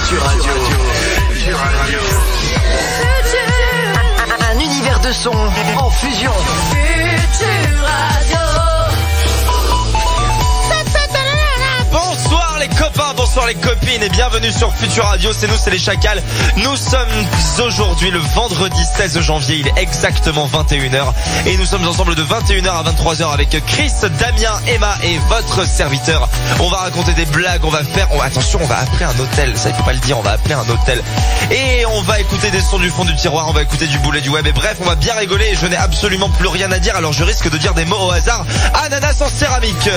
Futur Radio. Un univers de son en fusion. Futur Radio. Bonsoir les copains, bonsoir les copines et bienvenue sur Futur Radio, c'est nous, c'est les Chacals. Nous sommes aujourd'hui le vendredi 16 janvier, il est exactement 21h et nous sommes ensemble de 21h à 23h avec Chris, Damien, Emma et votre serviteur. On va raconter des blagues, attention, on va appeler un hôtel, ça il faut pas le dire, on va appeler un hôtel. Et on va écouter des sons du fond du tiroir, on va écouter du boulet du web et bref, on va bien rigoler et je n'ai absolument plus rien à dire alors je risque de dire des mots au hasard. Ananas en céramique.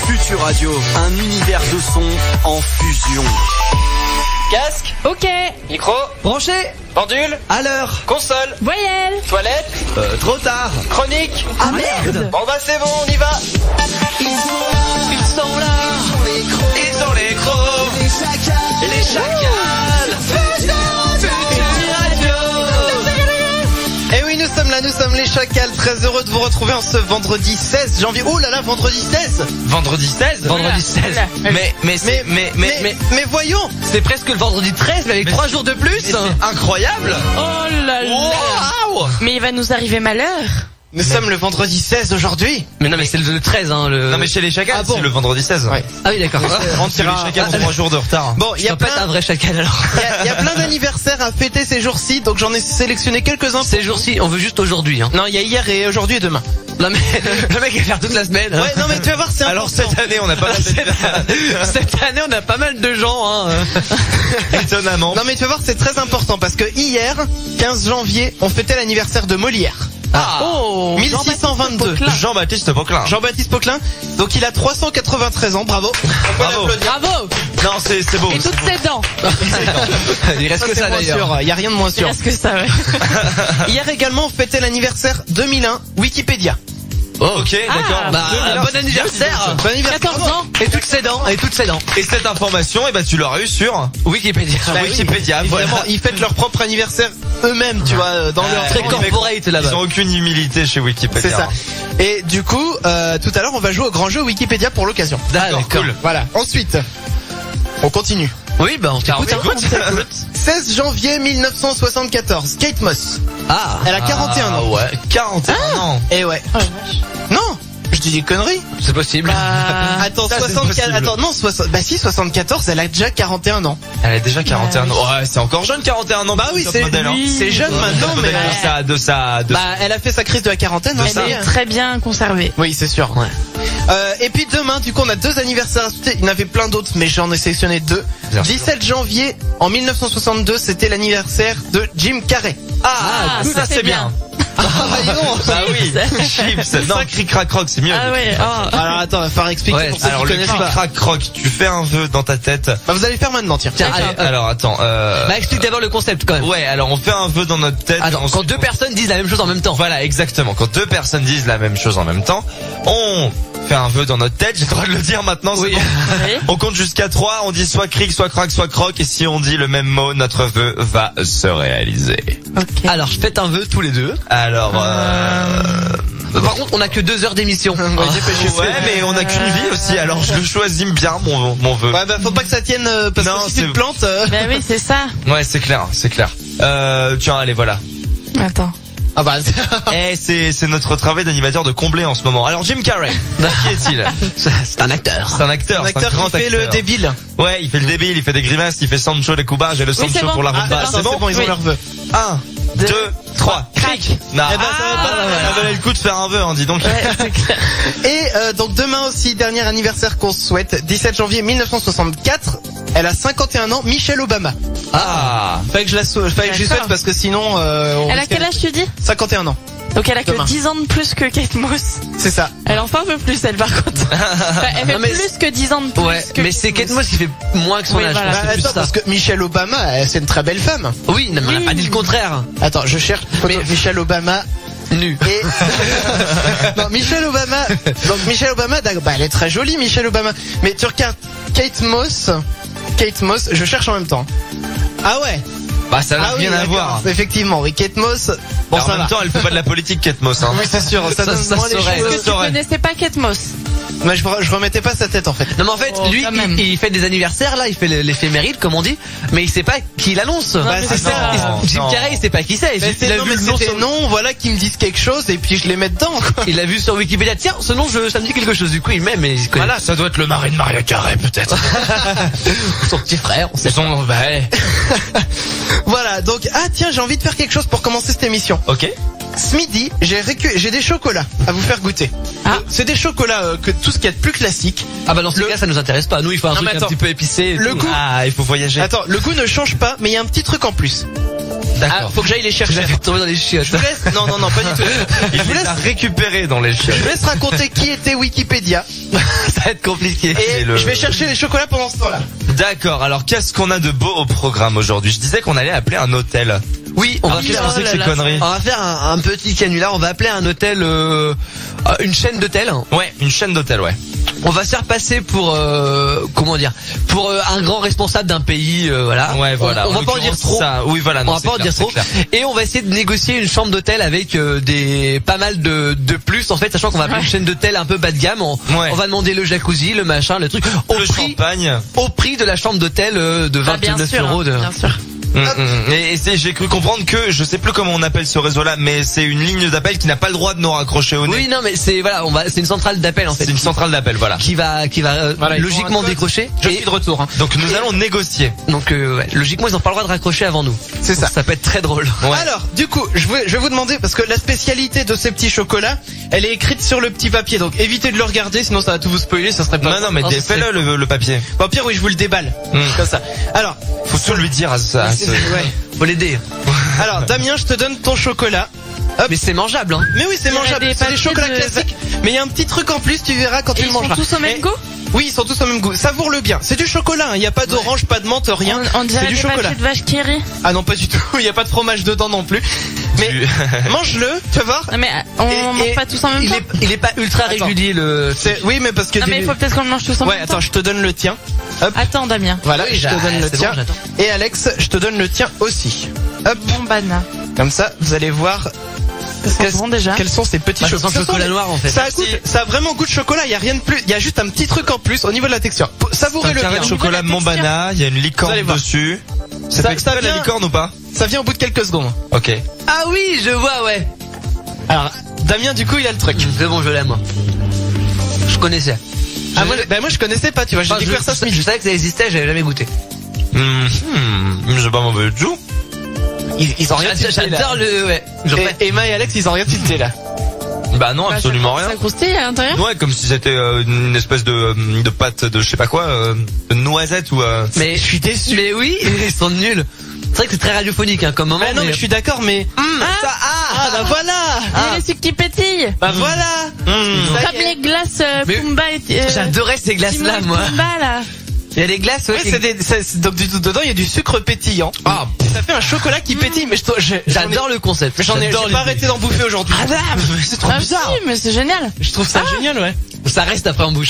Futur Radio, un univers de son en fusion. Casque, Ok. micro, Branché, pendule, à l'heure. console, Voyelle. toilette, Trop tard. chronique. Ah merde. Bon bah c'est bon, on y va. Ils sont là. Ils ont les crocs. Les chacals. Et oui, nous sommes là, nous sommes les Chacals, très heureux de vous retrouver en ce vendredi 16 janvier. Oh là là, vendredi 16. Vendredi 16? Vendredi 16. Mais voyons, C'est presque le vendredi 13, mais avec 3 jours de plus. C'est incroyable. Oh là là. Wow. Mais il va nous arriver malheur. nous sommes le vendredi 16 aujourd'hui. Mais non, mais c'est le 13, hein, Non mais chez les Chacals, Ah bon c'est le vendredi 16. Ouais. Ah oui, d'accord. Rentre chez les Chacals ont 3 jours de retard. Bon, il y a pas être un plein, vrai chacal alors. il y a plein d'anniversaires à fêter ces jours-ci, donc j'en ai sélectionné quelques-uns. Ces jours-ci, on veut juste aujourd'hui, hein. Non, il y a hier et aujourd'hui et demain. Non mais, le mec va faire toute la semaine. hein. Ouais, non mais tu vas voir, c'est Alors important. cette année, on n'a pas mal Cette année, on a pas mal de gens, hein. étonnamment. Non mais tu vas voir, c'est très important parce que hier, 15 janvier, on fêtait l'anniversaire de Molière. Oh. 1622. Jean-Baptiste Poquelin. Jean-Baptiste Poquelin. Donc il a 393 ans, bravo. On peut Bravo. l'applaudir. Bravo. Non, c'est beau. Et toutes ses dents. Il reste Ça, que c'est ça moins d'ailleurs. sûr, il y a rien de moins Il sûr. reste que ça, ouais. Hier également, on fêtait l'anniversaire 2001 Wikipédia. Oh, ok, d'accord. Bah, 2001, bon c'est anniversaire. Bon anniversaire. 14 ans. Et toutes ses dents, et toutes ses dents. Et cette information, tu l'auras eu sur Wikipédia. Bah oui, Wikipédia. évidemment, Voilà. ils fêtent leur propre anniversaire eux-mêmes, tu vois, dans leur Très les corporate Ils là-bas. ont aucune humilité chez Wikipédia. C'est ça. Et du coup, tout à l'heure, on va jouer au grand jeu Wikipédia pour l'occasion. D'accord, cool. Voilà. Ensuite, on continue. Oui, bah on t'écoute. hein. 16 janvier 1974, Kate Moss. Ah. Elle a 41 ans. Ouais, 41 ans. Et ouais. Oh, vache. Non, je dis des conneries. C'est possible. Bah, Attends, ça, c'est 64. possible. Attends, non, bah si, 74, elle a déjà 41 ans. Elle a déjà 41 ans. Ouais, c'est encore jeune, 41 ans. Bah oui, top c'est modèle, hein. c'est jeune maintenant, mais De ça. bah elle a fait sa crise de la quarantaine. hein, elle ça y est est. très bien conservée. Oui, c'est sûr. Ouais. Et puis demain, du coup, on a 2 anniversaires à souhaiter. Il y en avait plein d'autres, mais j'en ai sélectionné 2. Bien sûr. 17 janvier, en 1962, c'était l'anniversaire de Jim Carrey. Ah, Ah, ça c'est bien. Ah bah dis donc. Bah oui, chips. Non, cric crac croc, c'est mieux. Ah ouais. Oh. Alors attends, il va falloir expliquer Ouais, pour ceux Alors qui le connaissent cric pas. crac croc, tu fais un vœu dans ta tête. Bah vous allez le faire maintenant, tiens. Tiens, allez, Alors attends. bah explique d'abord le concept quand même. Ouais, alors on fait un vœu dans notre tête. Attends, ensuite, quand deux personnes disent la même chose en même temps. Voilà, exactement. Quand 2 personnes disent la même chose en même temps, on fait un vœu dans notre tête. J'ai le droit de le dire maintenant. C'est Oui. bon. Oui. On compte jusqu'à 3, on dit soit cric, soit crac, soit croc, et si on dit le même mot, notre vœu va se réaliser. Ok. Alors, je fais un vœu tous les deux. Alors, Par contre, on a que 2 heures d'émission. dépêchez-vous. ouais, mais on a qu'une vie aussi, alors je le choisis bien, mon vœu. Ouais, bah faut pas que ça tienne parce Non, que si c'est- tu te plantes. Bah oui, c'est ça. Ouais, c'est clair, c'est clair. Tiens, allez, voilà. Attends. Ah bah. Eh, c'est notre travail d'animateur de combler en ce moment. Alors, Jim Carrey, qui est-il? C'est un acteur. C'est un acteur, Un c'est acteur un grand qui fait acteur. le débile. Ouais, il fait le débile, il fait des grimaces, il fait Sancho les Cuba, j'ai le Sancho c'est bon. pour la Ah, rumba. attends, C'est bon? ils ont Oui. leur vœu. 1, 2, 3. Cric. Non, Eh ben, ça va pas, ça valait le coup de faire un vœu, hein, dis donc. Ouais, c'est clair. Et donc demain aussi, dernier anniversaire qu'on souhaite, 17 janvier 1964. Elle a 51 ans, Michelle Obama. Ah. Fallait que je D'accord. souhaite parce que sinon. On Elle a risquait- quel âge tu dis? 51 ans. Donc elle a que Demain. 10 ans de plus que Kate Moss. C'est ça. Elle en fait un peu plus, elle, par contre. Enfin, elle fait Non, mais plus que 10 ans de plus. Ouais, que mais c'est Kate Moss qui fait moins que son Oui, âge. voilà. je pense, Bah, c'est plus attends, ça. parce que Michelle Obama, c'est une très belle femme. Oui, non, mais on a pas dit le contraire. Attends, je cherche une photo de Michelle Obama. Nu. Et non, Michelle Obama. Donc Michelle Obama, bah, elle est très jolie, Michelle Obama. Mais tu regardes Kate Moss, je cherche en même temps. Ah ouais. Bah, ça n'a rien à d'accord. voir. Effectivement, oui, Kate Moss. Bon, Alors, ça en même va. temps, elle fait pas de la politique, Kate Moss, hein. Oui, c'est sûr, ça donne ça moins les saurait. choses. Est-ce que tu connaissais pas Kate Moss? Moi, je remettais pas sa tête en fait. Non mais en fait, Oh, lui, quand même. il fait des anniversaires là, il fait l'éphéméride comme on dit, mais il sait pas qui l'annonce. Bah, c'est ça. Jim Carrey, il sait pas qui c'est. Mais Il a non, vu mais le nom c'était sur- non, voilà, qui me disent quelque chose et puis je les mets dedans, quoi. Il a vu sur Wikipédia, tiens, ce nom, ça me dit quelque chose. Du coup, il met, mais il connaît Voilà, ça doit être le mari de Maria Carey peut-être. son petit frère, on sait. Voilà, donc, ah tiens, j'ai envie de faire quelque chose pour commencer cette émission. Ok. Ce midi, j'ai des chocolats à vous faire goûter. Ah. C'est des chocolats que tout ce qu'il y a de plus classique. Ah bah dans ce cas, ça nous intéresse pas. Nous, il faut un Non, truc mais un attends. petit peu épicé. et Le tout. goût. Ah, il faut voyager. Attends, le goût ne change pas, mais il y a un petit truc en plus. Ah, D'accord. Faut que j'aille les je chercher. l'avais trouvé dans les chiottes. Je vous laisse. Non, pas du tout. Il Je vous les a laisse. récupérés dans les chiottes. Je vous laisse raconter qui était Wikipédia Ça va être compliqué. et Et le- je vais chercher les chocolats pendant ce temps-là. D'accord, alors qu'est-ce qu'on a de beau au programme aujourd'hui? Je disais qu'on allait appeler un hôtel. Oui, on va Qu'est-ce faire que c'est que ces là, conneries? On va faire un petit canular, on va appeler un hôtel, une chaîne d'hôtels. Ouais, une chaîne d'hôtels, ouais. On va se faire passer pour, comment dire, pour un grand responsable d'un pays, voilà. Ouais, voilà. On va pas en dire l'occurrence, trop. ça. Oui, voilà. On non, va c'est pas en clair, dire trop. c'est clair. Et on va essayer de négocier une chambre d'hôtel avec pas mal de plus, en fait, sachant qu'on va appeler une chaîne d'hôtel un peu bas de gamme. Ouais. On va demander le jacuzzi, le machin, le truc, Le champagne. au prix de la chambre d'hôtel de Ah, bien 29 sûr, euros. bien sûr. Et j'ai cru comprendre que, je sais plus comment on appelle ce réseau-là, mais c'est une ligne d'appel qui n'a pas le droit de nous raccrocher au nez. Oui, non, mais c'est voilà, c'est une centrale d'appel en fait. C'est une centrale d'appel, voilà. Qui va Voilà, ils font logiquement un code. décrocher. Je Et suis de retour. Hein. Donc nous allons négocier. donc ouais, logiquement ils ont pas le droit de raccrocher avant nous. C'est ça. Donc, ça peut être très drôle. Ouais. Alors, du coup, je vais vous demander, parce que la spécialité de ces petits chocolats, elle est écrite sur le petit papier, donc évitez de le regarder, sinon ça va tout vous spoiler, ça serait pas... Non, mais Oh, fais-le le papier. Bon, pire, oui, je vous le déballe, comme ça. Alors, Faut tout lui dire à ça. ouais. Faut l'aider. Alors, Damien, je te donne ton chocolat. Mais c'est mangeable, hein. Mais oui, c'est Il y a mangeable, des c'est des papiers chocolats de- classiques, mais il y a un petit truc en plus, tu verras quand Et tu ils le sont mangeras. tous au même Et- goût? Oui, ils sont tous au même goût. Savoure-le bien. C'est du chocolat, il n'y a pas d'orange, pas de menthe, rien. On dirait C'est du des chocolat. papiers de vache qui rit. Ah non, pas du tout. Il n'y a pas de fromage dedans non plus. Mais mange-le, tu vas voir. Non mais on Et- mange pas tous en même temps. Il est pas ultra Attends. régulier le. Oui, mais parce que... Non mais il faut peut-être qu'on le mange tous en Ouais, même attends, temps. je te donne le tien. Hop. Attends Damien. Voilà, Oui, je te donne le c'est tien. bon, j'attends. Et Alex, je te donne le tien aussi. Hop, Bon bana. comme ça, vous allez voir Ça sent bon déjà. quels sont ces petits Bah, ça chocolats. sent le chocolat noir en fait. Ça a vraiment goût de chocolat, il y a rien de plus, il y a juste un petit truc en plus au niveau de la texture. C'est un Savourez-le carré bien. de chocolat Au niveau de la Montbana, il y a une Vous licorne allez voir. dessus. C'est Ça- fait exprès ça la vient- licorne ou pas? Ça vient au bout de quelques secondes. Ok. Ah oui, je vois, ouais. Alors, Damien, du coup, il a le truc. C'est bon, je l'aime moi. Je connaissais. Ah, moi je connaissais pas, tu vois, j'ai Enfin, découvert ça ce je midi. savais que ça existait, j'avais jamais goûté. C'est pas mauvais du tout. Ils ont rien tilté là. J'adore le, ouais. Et Emma et Alex, ils ont rien tilté là. Bah non, absolument rien. Ça croustille à l'intérieur. Ouais, comme si c'était une espèce de pâte de je sais pas quoi, de noisette ou. Mais je suis déçu. Mais oui, ils sont nuls. C'est vrai que c'est très radiophonique, hein, comme moment. Ah non, mais je suis d'accord, mais... Ah, bah voilà. Et les sucres qui pétillent. Bah voilà. Ça y Comme est. les glaces Mais- Pumba et J'adorais ces glaces-là, Timon et moi. Pumba là. Il y a des glaces, Ouais, donc dedans il y a du sucre pétillant. Ah, Ça fait un chocolat qui pétille, mais J'adore le concept. J'en ai J'adore j'ai pas l'idée. arrêté d'en bouffer aujourd'hui. c'est trop Ah si, bizarre. mais c'est génial. Je trouve ça génial, ouais. Ça reste après en bouche.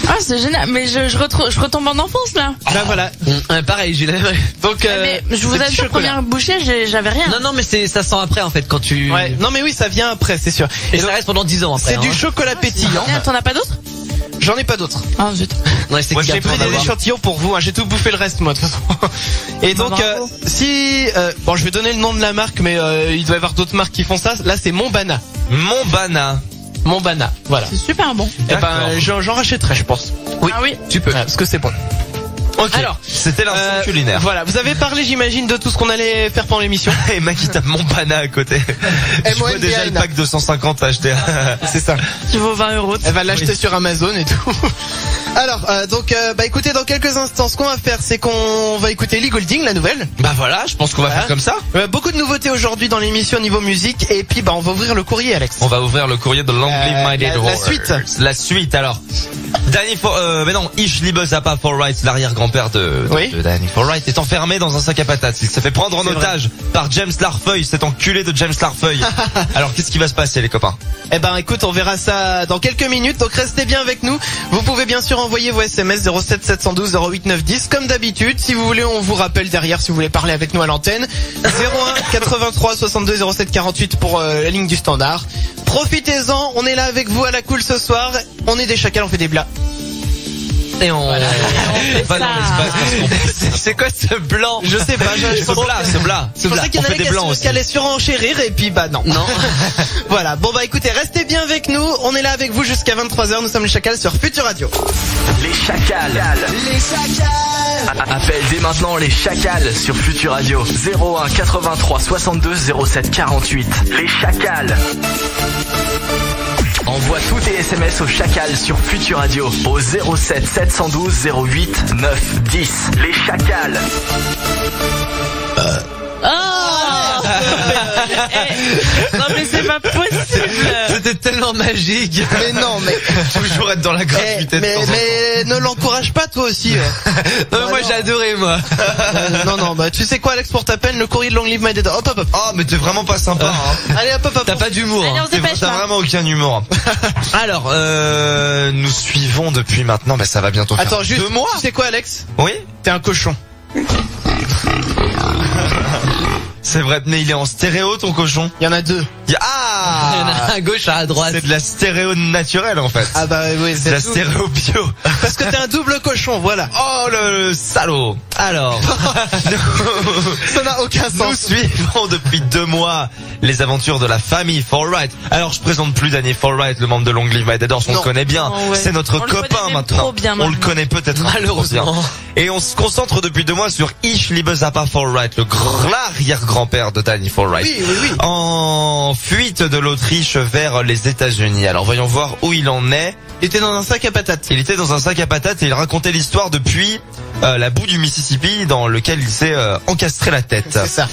Ah c'est génial. Mais je retombe en enfance là. Là voilà. Pareil, j'ai la même. Donc Mais je vous le petit assure, chocolat. première bouchée, j'avais rien. Non, non, mais ça sent après en fait quand tu. Ouais, non mais oui, ça vient après, c'est sûr. Et donc, ça reste pendant 10 ans après. c'est du chocolat pétillant. Ah, t'en as pas d'autres? J'en ai pas d'autres. Ah zut. Ouais, c'est Moi qu'il y a j'ai pris plein des d'avoir. échantillons pour vous, hein. J'ai tout bouffé le reste moi de toute façon. Et Bah, donc bravo. si bon, je vais donner le nom de la marque, mais il doit y avoir d'autres marques qui font ça. Là c'est Montbana. Montbana. Montbana, voilà. C'est super bon. Eh D'accord. ben j'en rachèterai, je pense. Oui. Ah oui. Tu peux. Ouais, parce que c'est bon. Ok. Alors, C'était l'instant culinaire. Voilà, vous avez parlé, j'imagine, de tout ce qu'on allait faire pendant l'émission. Et Maki tape Montbana à côté. Je vois déjà le pack de 150 acheté. C'est ça. Qui vaut 20 €. Elle va l'acheter sur Amazon et tout. Alors, bah écoutez, dans quelques instants, ce qu'on va faire, c'est qu'on va écouter Ellie Goulding, la nouvelle. Bah voilà, je pense qu'on va Voilà. faire comme ça. Beaucoup de nouveautés aujourd'hui dans l'émission niveau musique, et puis bah on va ouvrir le courrier, Alex. On va ouvrir le courrier de Long Live Minded la Horrors. suite. La suite alors. Danny mais non, Ich liebe Zappa Forwright, l'arrière-grand-père de Danny Forwright, est enfermé dans un sac à patates. Il s'est fait prendre en C'est otage par James Larfeuille, cet enculé de James Larfeuille. Alors qu'est-ce qui va se passer les copains? Eh ben écoute, on verra ça dans quelques minutes, donc restez bien avec nous. Vous pouvez bien sûr envoyer vos SMS 07 712 08 910 comme d'habitude. Si vous voulez, on vous rappelle derrière si vous voulez parler avec nous à l'antenne. 01 83 62 07 48 pour la ligne du standard. Profitez-en, on est là avec vous à la cool ce soir. On est des chacals, on fait des blas. Et on... Pas dans l'espace parce qu'on C'est quoi ce blanc? Je sais pas, je pensais qu'il y en avait qui allaient surenchérir et puis bah non. Voilà, bon bah écoutez, restez bien avec nous. On est là avec vous jusqu'à 23h. Nous sommes les Chacals sur Futur Radio. Les Chacals. Appelle dès maintenant les Chacals sur Futur Radio. 01 83 62 07 48. Les Chacals. Envoie tous tes SMS au Chacal sur Futur Radio au 07 712 08 9 10. Les Chacals. Non mais c'est pas possible. C'était tellement magique. Mais non, mais toujours être dans la gratuité. mais ne l'encourage pas toi aussi. Non, moi j'ai adoré moi. Non, bah tu sais quoi Alex, pour ta peine, le courrier de Long Live My Dead. Hop. Oh mais t'es vraiment pas sympa hein. Allez hop. T'as pas d'humour. Allez, on se dépêche, T'as là. vraiment aucun humour. Alors, nous suivons depuis maintenant, mais ça va bientôt faire Attends, juste 2 mois. Tu sais quoi Alex? Oui, T'es un cochon. c'est vrai, mais il est en stéréo ton cochon. Il y en a 2. Il y en a à gauche, à droite. C'est de la stéréo naturelle en fait. Ah bah oui, C'est de la tout. stéréo bio. Parce que t'es un double cochon, voilà. Oh le salaud. Alors, Ça n'a aucun nous sens. suivons depuis 2 mois les aventures de la famille Forwright. Alors je présente plus Danny Forwright, le membre de Long Live My Dead, on le Non. connaît bien. Oh, ouais. C'est notre On le copain connaît même maintenant. trop bien On le maintenant. connaît peut-être Malheureusement. trop bien. Et on se concentre depuis 2 mois sur Ish Liebe Zappa Forwright, l'arrière-grand-père de Danny Forwright. Oui. En fuite de l'Autriche vers les États-Unis. Alors voyons voir où il en est. Il était dans un sac à patates. Il était dans un sac à patates et il racontait l'histoire depuis la boue du Mississippi dans lequel il s'est encastré la tête. C'est ça.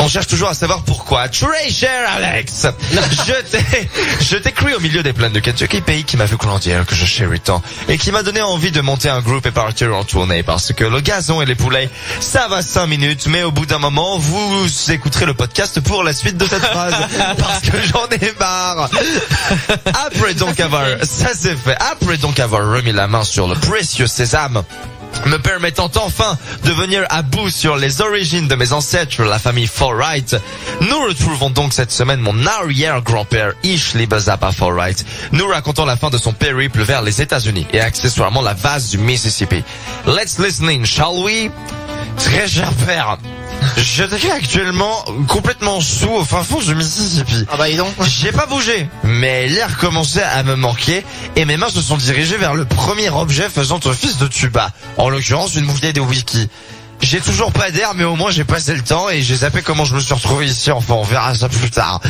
On cherche toujours à savoir pourquoi. Treasure Alex, je t'ai cru au milieu des plaines de Kentucky, pays qui m'a fait grandir, que je chéris tant, et qui m'a donné envie de monter un groupe et partir en tournée, parce que le gazon et les poulets, ça va 5 minutes, mais au bout d'un moment, vous écouterez le podcast pour la suite de cette phrase, parce que j'en ai marre. Après donc avoir remis la main sur le précieux sésame, me permettant enfin de venir à bout sur les origines de mes ancêtres, la famille Forwright. Nous retrouvons donc cette semaine mon arrière-grand-père Ish Liebe Zappa Forwright, nous racontant la fin de son périple vers les États-Unis et accessoirement la vase du Mississippi. Let's listen in, shall we? Très cher père, je t'écris actuellement complètement sous au fin fond du Mississippi. Ah bah dis donc. J'ai pas bougé, mais l'air commençait à me manquer et mes mains se sont dirigées vers le premier objet faisant office de tuba, en l'occurrence une bouteille de whisky. J'ai toujours pas d'air, mais au moins j'ai passé le temps et j'ai zappé comment je me suis retrouvé ici, enfin on verra ça plus tard.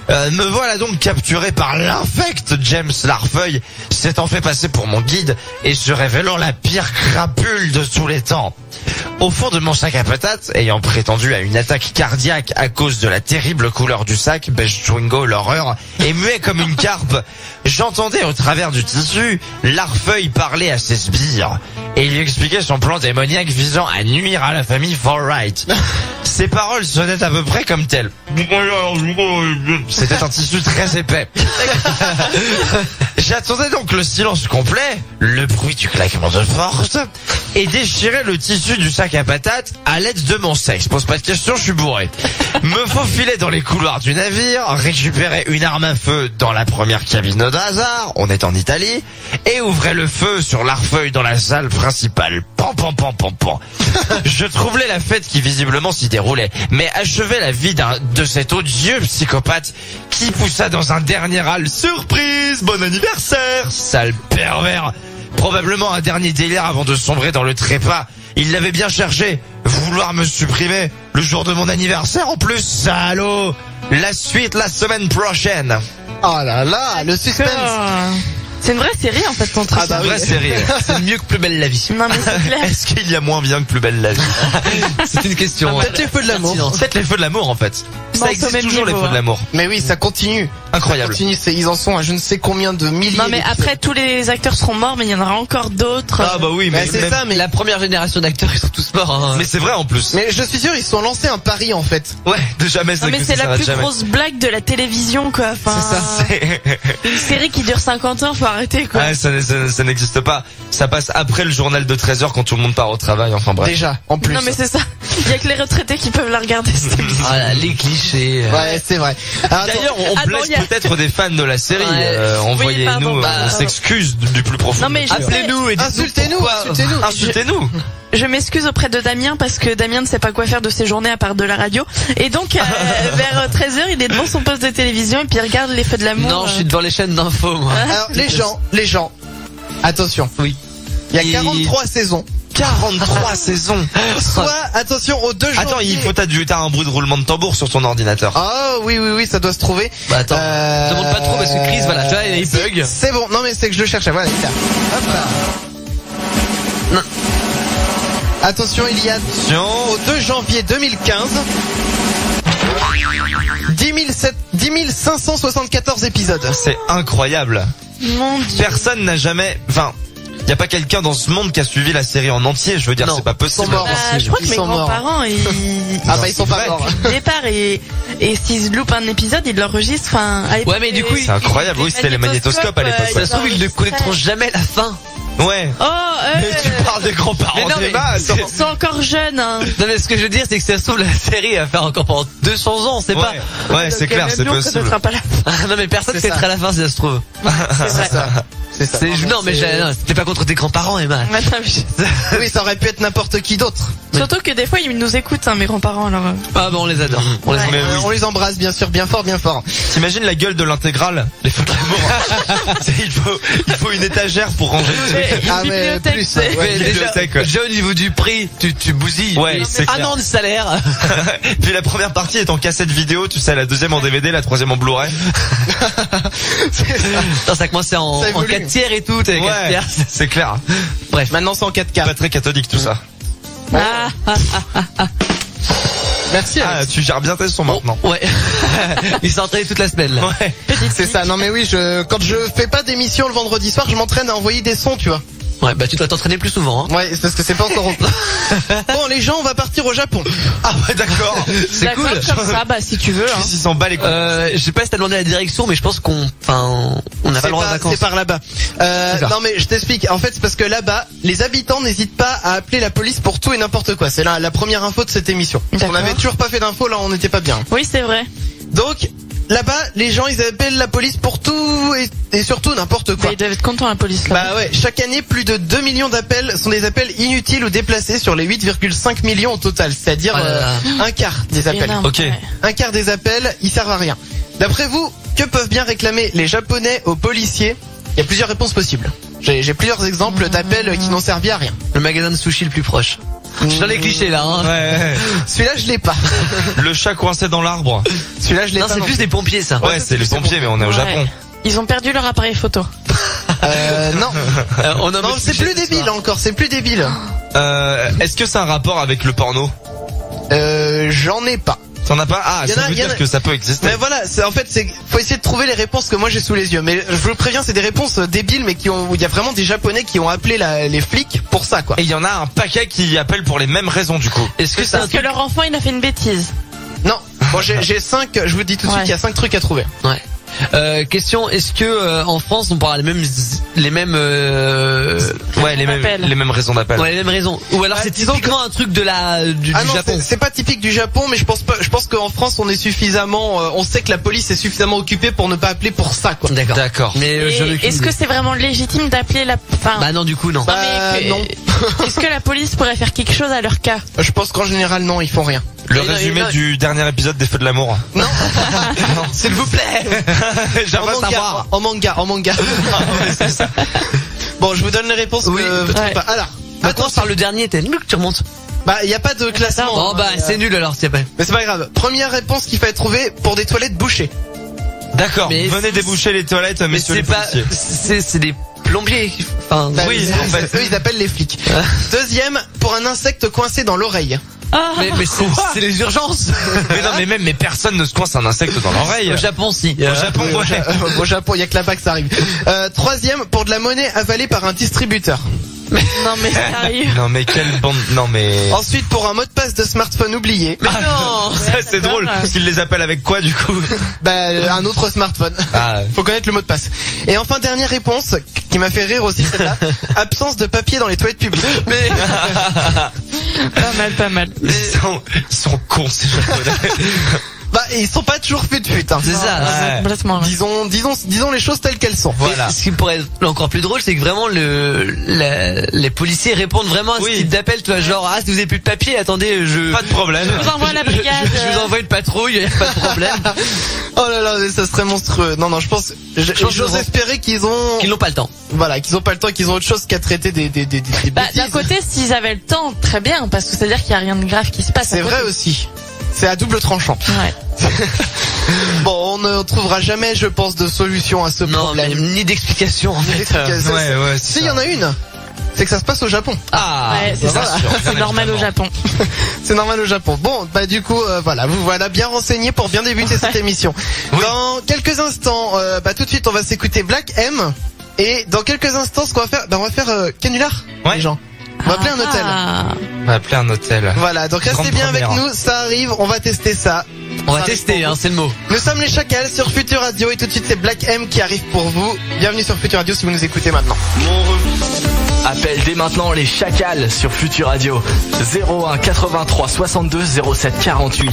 Me voilà donc capturé par l'infect James Larfeuille, s'étant fait passer pour mon guide et se révélant la pire crapule de tous les temps. Au fond de mon sac à patates, ayant prétendu à une attaque cardiaque à cause de la terrible couleur du sac, beige Twingo, l'horreur, et muet comme une carpe, j'entendais au travers du tissu Larfeuille parler à ses sbires, et il lui expliquait son plan démoniaque visant à nuire à la famille Forwright. Ses paroles sonnaient à peu près comme telles. C'était un tissu très épais. J'attendais donc le silence complet, le bruit du claquement de porte, et déchirais le tissu du sac à patates à l'aide de mon sexe. Pose pas de questions, je suis bourré. Me faufiler dans les couloirs du navire, récupérer une arme à feu dans la première cabine au hasard, on est en Italie, et ouvrais le feu sur Larfeuille dans la salle principale. Pan. Je troublais la fête qui visiblement s'y déroulait, mais achevais la vie de cet odieux psychopathe qui poussa dans un dernier râle. Surprise, bon anniversaire, sale pervers. Probablement un dernier délire avant de sombrer dans le trépas. Il l'avait bien cherché, vouloir me supprimer le jour de mon anniversaire en plus, salaud. La suite la semaine prochaine. Oh là là, le suspense. C'est une vraie série en fait ton truc. Ah bah Une vraie série. C'est mieux que Plus belle la vie. Non mais c'est clair. Est-ce qu'il y a moins bien que Plus belle la vie? C'est une question. Peut-être les feux de l'amour. Peut-être les feux de l'amour en fait. Bon, Ça c'est au existe même toujours les niveau, feux de l'amour. Mais oui, ça continue. Incroyable. Continue, ils en sont à je ne sais combien de milliers. Non mais d'épisodes. après tous les acteurs seront morts, mais il y en aura encore d'autres. Ah bah oui, Bah, mais c'est même- ça, mais La première génération d'acteurs, ils sont tous morts. Hein. mais c'est vrai en plus. mais je suis sûr ils se sont lancés un pari en fait. Ouais, de jamais. Non mais que c'est ça la s'arrête plus jamais. grosse blague de la télévision quoi. Enfin, C'est- une série qui dure 50 ans, faut arrêter quoi. Ah, ça n'existe pas. Ça passe après le journal de 13h quand tout le monde part au travail. Enfin bref. Déjà, en plus. Non mais c'est ça. Il y a que les retraités qui peuvent la regarder cette émission. Ah là, les clichés. Ouais, c'est vrai. Alors, attends, D'ailleurs, on Ah, blesse bon, il y a- peut-être des fans de la série. Ouais. Envoyez-nous, pardon, bah, on s'excuse du plus profond. Non, mais je Appelez-nous et dites-nous insultez-nous, pourquoi. insultez-nous. Insultez-nous. Je m'excuse auprès de Damien parce que Damien ne sait pas quoi faire de ses journées à part de la radio. Et donc vers 13h, il est devant son poste de télévision et puis il regarde les feux de l'amour. Non, je suis devant les chaînes d'infos, moi. Alors, les gens, attention. Oui. Il y a Et- 43 saisons. 43 saisons. Soit, attention, au 2 janvier. Attends, il faut t'as un bruit de roulement de tambour sur ton ordinateur. Ah oui, ça doit se trouver. Bah attends, demande pas trop parce que Chris, voilà, tu vois, il bug. C'est bon, non mais c'est que je le cherchais, voilà, c'est ça. Hop là. Non. Attention, il y a Attention. au 2 janvier 2015 10 574 épisodes. C'est incroyable. Mon Dieu. Personne n'a jamais, enfin, y a pas quelqu'un dans ce monde qui a suivi la série en entier. Je veux dire, Non, c'est pas ils sont possible. morts. Je crois que Ils mes sont morts. grands-parents, Ah bah ils sont pas vrai. morts. au départ et s'ils loupent un épisode, ils l'enregistrent. Enfin, à l'époque, Ouais, mais du coup, C'est incroyable. Oui, c'était les magnétoscopes à l'époque. Ça se trouve, ils ne connaîtront jamais la fin. Ouais. Oh, Mais tu parles des grands-parents Mais non, mais- d'Emma, attends. ils sont encore jeunes. Hein. Non, mais ce que je veux dire, c'est que ça se trouve, la série va faire encore pendant 200 ans, c'est pas. Ouais, c'est Donc, clair, même c'est nous, on possible. connaîtra pas la fin. Non, mais personne C'est fêtera la fin si ça se trouve. C'est ça. C'est ça. Non, mais non, c'était pas contre tes grands-parents, Emma. Ouais, non, mais- Oui, ça aurait pu être n'importe qui d'autre. Surtout que des fois, ils nous écoutent, hein, mes grands-parents. Alors, Ah, bah, on les adore. On les Ouais. adore. Mais oui. On les embrasse bien sûr, bien fort, bien fort. T'imagines la gueule de l'intégrale, les feux de l'amour. il faut une étagère pour ranger le truc. Une Ah, mais bibliothèque, plus, c'est- ouais. Mais déjà, bibliothèque, ouais. déjà au niveau du prix, tu bousilles. Ouais, Et c'est un clair. an de salaire. Puis la première partie est en cassette vidéo, tu sais, la deuxième en DVD, la troisième en Blu-ray. Attends, ça commençait en Ça évolue. 4 tiers et tout, t'avais 4 Ouais, tiers. c'est clair. Bref. Maintenant c'est en 4K. Pas très catholique tout ça. Ah, Merci. Ah, Alex. tu gères bien tes sons maintenant. Ouais. Il s'est entraîné toute la semaine, là. Ouais. C'est ça. Non mais oui, quand je fais pas d'émission le vendredi soir, je m'entraîne à envoyer des sons, tu vois. Ouais, bah tu dois t'entraîner plus souvent, hein. Ouais, c'est parce que c'est pas encore au Bon, les gens, on va partir au Japon. Ah ouais, d'accord. C'est d'accord, cool. comme ça, bah si tu veux. Hein. Ils s'en bat les couilles. Je sais pas si t'as demandé la direction, mais je pense on n'a pas le droit de vacances. C'est par là-bas. ça. Non mais je t'explique. En fait, c'est parce que là-bas, les habitants n'hésitent pas à appeler la police pour tout et n'importe quoi. C'est la première info de cette émission. On D'accord. avait toujours pas fait d'info, là, on n'était pas bien. Oui, c'est vrai. Donc, là-bas, les gens, ils appellent la police pour tout et surtout n'importe quoi. Bah, ils doivent être contents, la police. Là. Bah ouais, chaque année, plus de 2 millions d'appels sont des appels inutiles ou déplacés sur les 8,5 millions au total. C'est-à-dire Oh là là. un quart des appels. Énorme, Ok. ouais. Un quart des appels, ils servent à rien. D'après vous, que peuvent bien réclamer les Japonais aux policiers? Il y a plusieurs réponses possibles. J'ai plusieurs exemples d'appels qui n'ont servi à rien. Le magasin de sushi le plus proche. Je suis dans les clichés, là, hein. Ouais. Celui-là, je l'ai pas. Le chat coincé dans l'arbre. Celui-là, je l'ai Non, pas. c'est non plus des pompiers, ça. Ouais, c'est les pompiers, mais on est au Ouais. Japon. Ils ont perdu leur appareil photo. Non. On a Non, c'est plus débile encore, c'est plus débile. Est-ce que c'est un rapport avec le porno? J'en ai pas. T'en as pas? Ah, Y en ça a- veut y en dire a- que ça peut exister. Mais voilà, en fait, faut essayer de trouver les réponses que moi j'ai sous les yeux. Mais je vous le préviens, c'est des réponses débiles, mais où il y a vraiment des Japonais qui ont appelé les flics pour ça, quoi. Et il y en a un paquet qui appellent pour les mêmes raisons, du coup. Est-ce que c'est un Parce que truc... leur enfant, il a fait une bêtise. Non. Bon, j'ai 5, je vous dis tout de suite, Ouais. il y a 5 trucs à trouver. Ouais. Question, est-ce que en France on parle les mêmes Ouais, les mêmes raisons d'appel. ouais, les mêmes raisons, ou alors Bah, c'est disons typiquement un truc de du Ah non, Japon. c'est pas typique du Japon, mais je pense qu'en France on est suffisamment, on sait que la police est suffisamment occupée pour ne pas appeler pour ça, quoi. D'accord. D'accord. Mais Et j'en ai aucune est-ce que idée. c'est vraiment légitime d'appeler la... Enfin, Bah non, du coup non. Bah, mais non. Est-ce que la police pourrait faire quelque chose à leur cas? Je pense qu'en général non, ils font rien. Le Et non, résumé et non. du dernier épisode des Feux de l'amour. Non. S'il vous plaît. J'aimerais en savoir. manga. Bon, je vous donne les réponses Oui. que vous trouvez Ouais. pas. Alors, Maintenant par le dernier, t'es nul que tu remontes. bah il y a pas de classement. Oh bah c'est nul alors, c'est pas. Mais c'est pas grave. Première réponse qu'il fallait trouver pour des toilettes bouchées. D'accord. Mais Venez c'est- déboucher les toilettes, Mais messieurs c'est les pas, policiers. c'est des plombiers. Enfin, Bah, Oui, eux, en fait. eux, ils appellent les flics. Deuxième, pour un insecte coincé dans l'oreille. Mais c'est les urgences. Mais non, mais personne ne se coince un insecte dans l'oreille. Au Japon, si. Au Japon, ouais. Au Japon, il y a que là-bas que ça arrive. Troisième, pour de la monnaie avalée par un distributeur. Non mais sérieux. Non mais quelle bande. Non mais. Ensuite, pour un mot de passe de smartphone oublié. Non. Ça c'est drôle. Parce qu'ils les appellent avec quoi du coup? Un autre smartphone. Ah. Faut connaître le mot de passe. Et enfin, dernière réponse, qui m'a fait rire aussi celle-là. Absence de papier dans les toilettes publiques. Mais... Pas mal. Ils sont cons ces japonais. Bah, ils sont pas toujours fut. Hein. C'est ça. Ouais. Complètement. Ouais. Disons les choses telles qu'elles sont. Voilà. Et ce qui pourrait être encore plus drôle, c'est que vraiment les policiers répondent vraiment à ce type d'appel, tu vois, genre si vous avez plus de papier, attendez, Pas de problème. Je vous envoie la brigade. je vous envoie une patrouille, y a pas de problème. Oh là là, mais ça serait monstrueux. Non, je pense, j'ose espérer qu'ils Qu'ils n'ont pas le temps. Voilà, qu'ils ont pas le temps, qu'ils ont autre chose qu'à traiter des Bah, bêtises. d'un côté, s'ils avaient le temps, très bien, parce que c'est-à-dire qu'il y a rien de grave qui se passe. C'est vrai aussi. C'est à double tranchant. Ouais. Bon, on ne trouvera jamais, je pense, de solution à ce Non, problème. mais ni d'explication en fait. D'explication. Ouais, Si, il y en a une. C'est que ça se passe au Japon. Ah, Ouais, c'est ça. C'est normal au Japon. C'est normal au Japon. Bon, bah du coup, voilà, vous voilà bien renseignés pour bien débuter cette émission. Dans quelques instants, tout de suite, on va s'écouter Black M. Et dans quelques instants, ce qu'on va faire, on va faire canular, les gens. On va appeler un hôtel. On va appeler un hôtel. Voilà, donc restez Grande bien avec première. nous, ça arrive, on va tester ça. on va Ça tester, arrive c'est le mot. Nous sommes les Chacals sur Futur Radio et tout de suite c'est Black M qui arrive pour vous. Bienvenue sur Futur Radio si vous nous écoutez maintenant. Appelle dès maintenant les Chacals sur Futur Radio. 01 83 62 07 48.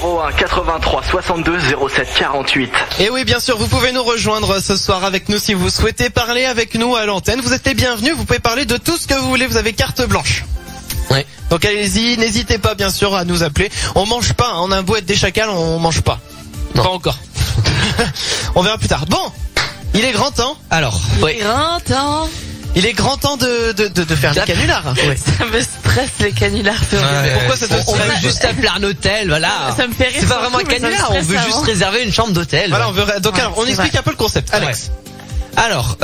01 83 62 07 48. Et oui, bien sûr, vous pouvez nous rejoindre ce soir avec nous si vous souhaitez parler avec nous à l'antenne. Vous êtes les bienvenus, vous pouvez parler de tout ce que vous voulez, vous avez carte blanche. Ouais. Donc allez-y, n'hésitez pas bien sûr à nous appeler. On mange pas, on a un beau être des chacals, on mange pas. Non. Pas encore. On verra plus tard. Bon, il est grand temps. Alors, ouais. Grand temps. Il est grand temps de faire les canulars. Ouais. Ça me stresse les canulars. Pourquoi ça te On veut stresse? juste appeler un hôtel, voilà. Ça me fait rire. C'est pas vraiment un surtout, mais ça me canular, on stresse veut juste avant. réserver une chambre d'hôtel. Voilà, on veut. Donc Ouais, alors, on c'est explique vrai. un peu le concept. Alex. Alors,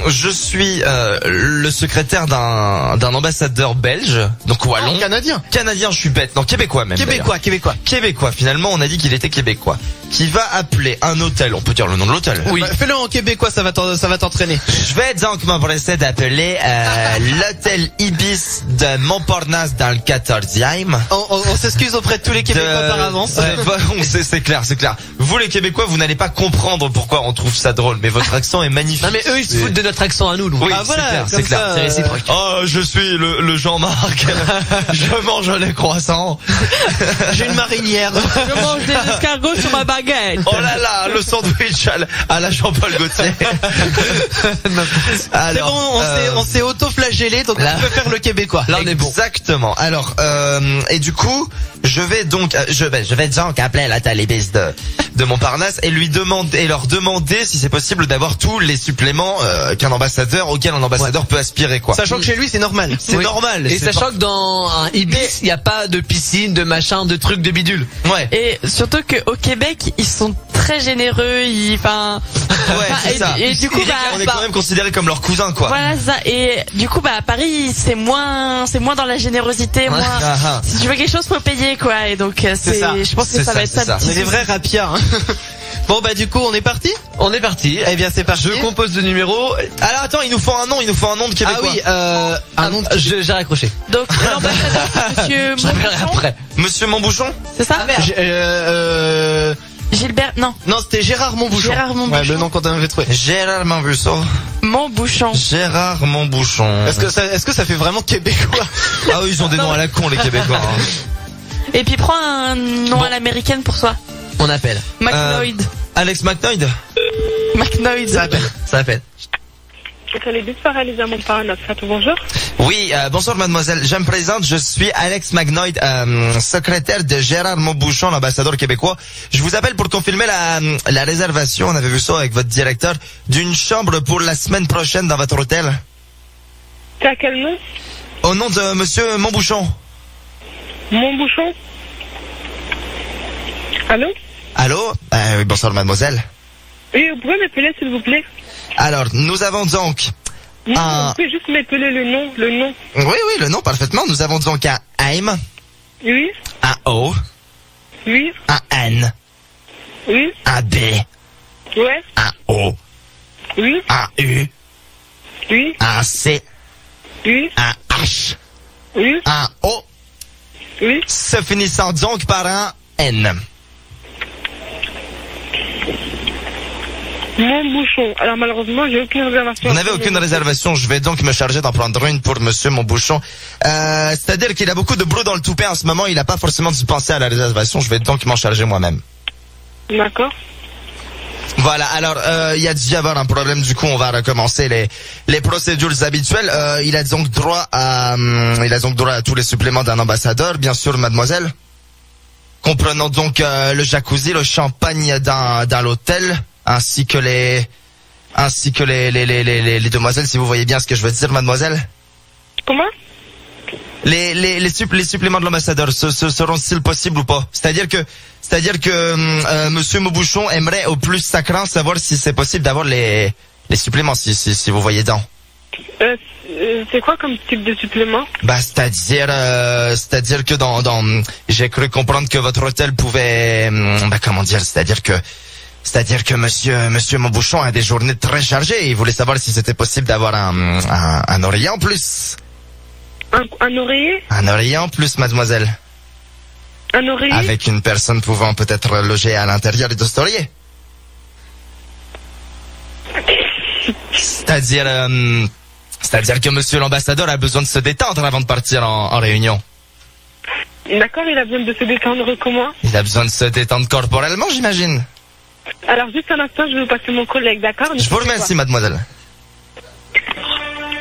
je suis le secrétaire d'un ambassadeur belge, donc wallon. Canadien. Canadien, je suis bête. Non, québécois même. Québécois. Québécois, finalement, on a dit qu'il était québécois. Qui va appeler un hôtel, on peut dire le nom de l'hôtel. Oui. Fais-le en québécois, ça va t'entraîner. Je vais donc m'empresser d'appeler l'hôtel Ibis de Montparnasse dans le 14e. On s'excuse auprès de tous les Québécois par avance. C'est clair. Vous les Québécois, vous n'allez pas comprendre pourquoi on trouve ça drôle, mais votre accent est magnifique. Non mais eux ils se foutent de notre accent à nous. Donc. Oui, Ah, voilà, c'est comme clair. ça, C'est réciproque. Oh, je suis le Jean-Marc. Je mange les croissants. J'ai une marinière. Je mange des escargots sur ma baguette. Oh là là, le sandwich à la Jean-Paul Gaultier. C'est bon, on s'est auto-flagellé, donc Là. on peut faire le Québécois. Là on est bon. Exactement. Alors, et du coup, je vais donc appeler l'hôtel Ibis de Montparnasse et leur demander si c'est possible d'avoir tous les suppléments auxquels un ambassadeur peut aspirer, quoi. Sachant que chez lui, c'est normal. C'est Oui. normal. Et c'est sachant que dans un Ibis, il n'y a pas de piscine, de machin, de trucs, de bidule. Ouais. Et surtout qu'au Québec, ils sont très généreux, Ouais, c'est ça. et du coup, On est quand même considérés comme leurs cousins, quoi. voilà ça. Et du coup, à Paris, c'est moins dans la générosité, moins. Ah, ah. Si tu veux quelque chose, faut payer, quoi. Et donc, C'est ça. je pense que C'est ça ça, va être c'est ça. ça. le petit C'est des vrais rapias. Hein. Bon, du coup, on est parti? On est parti. Eh bien, c'est parti. Je compose le numéro. Alors attends, il nous faut un nom de Québécois. Ah oui, un nom de... J'ai raccroché. Donc, l'ambassadeur, c'est monsieur Je rappellerai Montbouchon. après. Monsieur Montbouchon. C'est ça? Gilbert, non. Non, c'était Gérard Montbouchon. Gérard Montbouchon. Ouais, le nom qu'on avait trouvé. Gérard Montbouchon. Montbouchon. Gérard Montbouchon. Est-ce que ça fait vraiment Québécois? Ah oui, ils ont des noms à la con, les Québécois. Hein. Et puis, prends un nom à l'américaine pour toi. On appelle. McNoyd. Alex McNoyd. McNoyd. Ça appelle. Ça appelle. Les bus paralysés à Montparnasse. Bonjour. Oui, bonsoir mademoiselle. Je me présente, je suis Alex McNoyd, secrétaire de Gérard Montbouchon, l'ambassadeur québécois. Je vous appelle pour confirmer la réservation, on avait vu ça avec votre directeur, d'une chambre pour la semaine prochaine dans votre hôtel. C'est à quel nom? Au nom de monsieur Montbouchon. Montbouchon. Allô? Allô? Oui, bonsoir mademoiselle. Oui, vous pouvez m'appeler s'il vous plaît? Alors, nous avons donc... Non, vous pouvez juste m'appeler le nom. Oui, le nom, parfaitement. Nous avons donc un Aim. Oui. un O, Oui. un N, Oui. un B, Ouais. un O, Oui. un U, Oui. un C, Oui. un H, Oui. un O, Oui. se finissant donc par un N. Mon bouchon. Alors malheureusement, j'ai aucune réservation. Vous n'avez aucune réservation, je vais donc me charger d'en prendre une pour monsieur Montbouchon. C'est-à-dire qu'il a beaucoup de boulot dans le toupet en ce moment, il n'a pas forcément dû penser à la réservation, je vais donc m'en charger moi-même. D'accord. Voilà, alors il y a dû y avoir un problème, du coup on va recommencer les procédures habituelles. Il a donc droit à tous les suppléments d'un ambassadeur, bien sûr mademoiselle. Comprenant donc le jacuzzi, le champagne dans l'hôtel, ainsi que les demoiselles, si vous voyez bien ce que je veux dire, mademoiselle. Comment? Les suppléments de l'ambassadeur, seront-ils possibles ou pas? C'est-à-dire que monsieur Montbouchon aimerait au plus sacrant savoir si c'est possible d'avoir les suppléments, si vous voyez dans. C'est quoi comme type de supplément? Bah, c'est-à-dire que j'ai cru comprendre que votre hôtel pouvait, c'est-à-dire que monsieur Montbouchon a des journées très chargées et il voulait savoir si c'était possible d'avoir un oreiller en plus. Un oreiller? Un oreiller en plus, mademoiselle. Un oreiller? Avec une personne pouvant peut-être loger à l'intérieur de cet oreiller. C'est-à-dire que monsieur l'ambassadeur a besoin de se détendre avant de partir en réunion. D'accord, il a besoin de se détendre comment? Il a besoin de se détendre corporellement, j'imagine. Alors juste un instant, je vais vous passer mon collègue, d'accord? Je vous remercie, mademoiselle.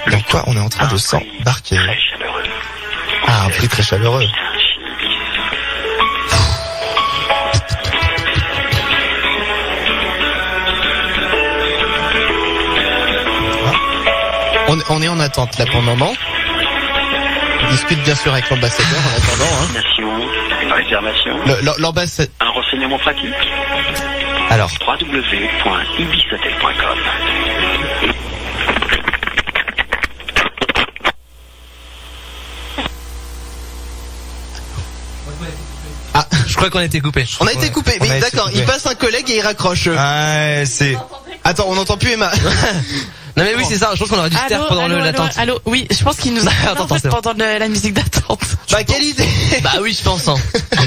Donc quoi, on est en train de s'embarquer. Ah, un prix très chaleureux. On est en attente là pour le moment. On discute bien sûr avec l'ambassadeur en attendant. Une réservation. L'ambassadeur. Un renseignement pratique. Alors. www.ibishotel.com. Ah, je crois qu'on a été coupé. On a été coupé. Oui, d'accord. Il passe un collègue et il raccroche. Ouais, c'est. Attends, on n'entend plus Emma. Non mais oui, c'est ça. Je pense qu'on aurait dû se taire pendant l'attente. Allô, oui, je pense qu'il nous a Attends, en fait, pendant la musique d'attente. Bah quelle idée. Bah oui, je pense. Hein.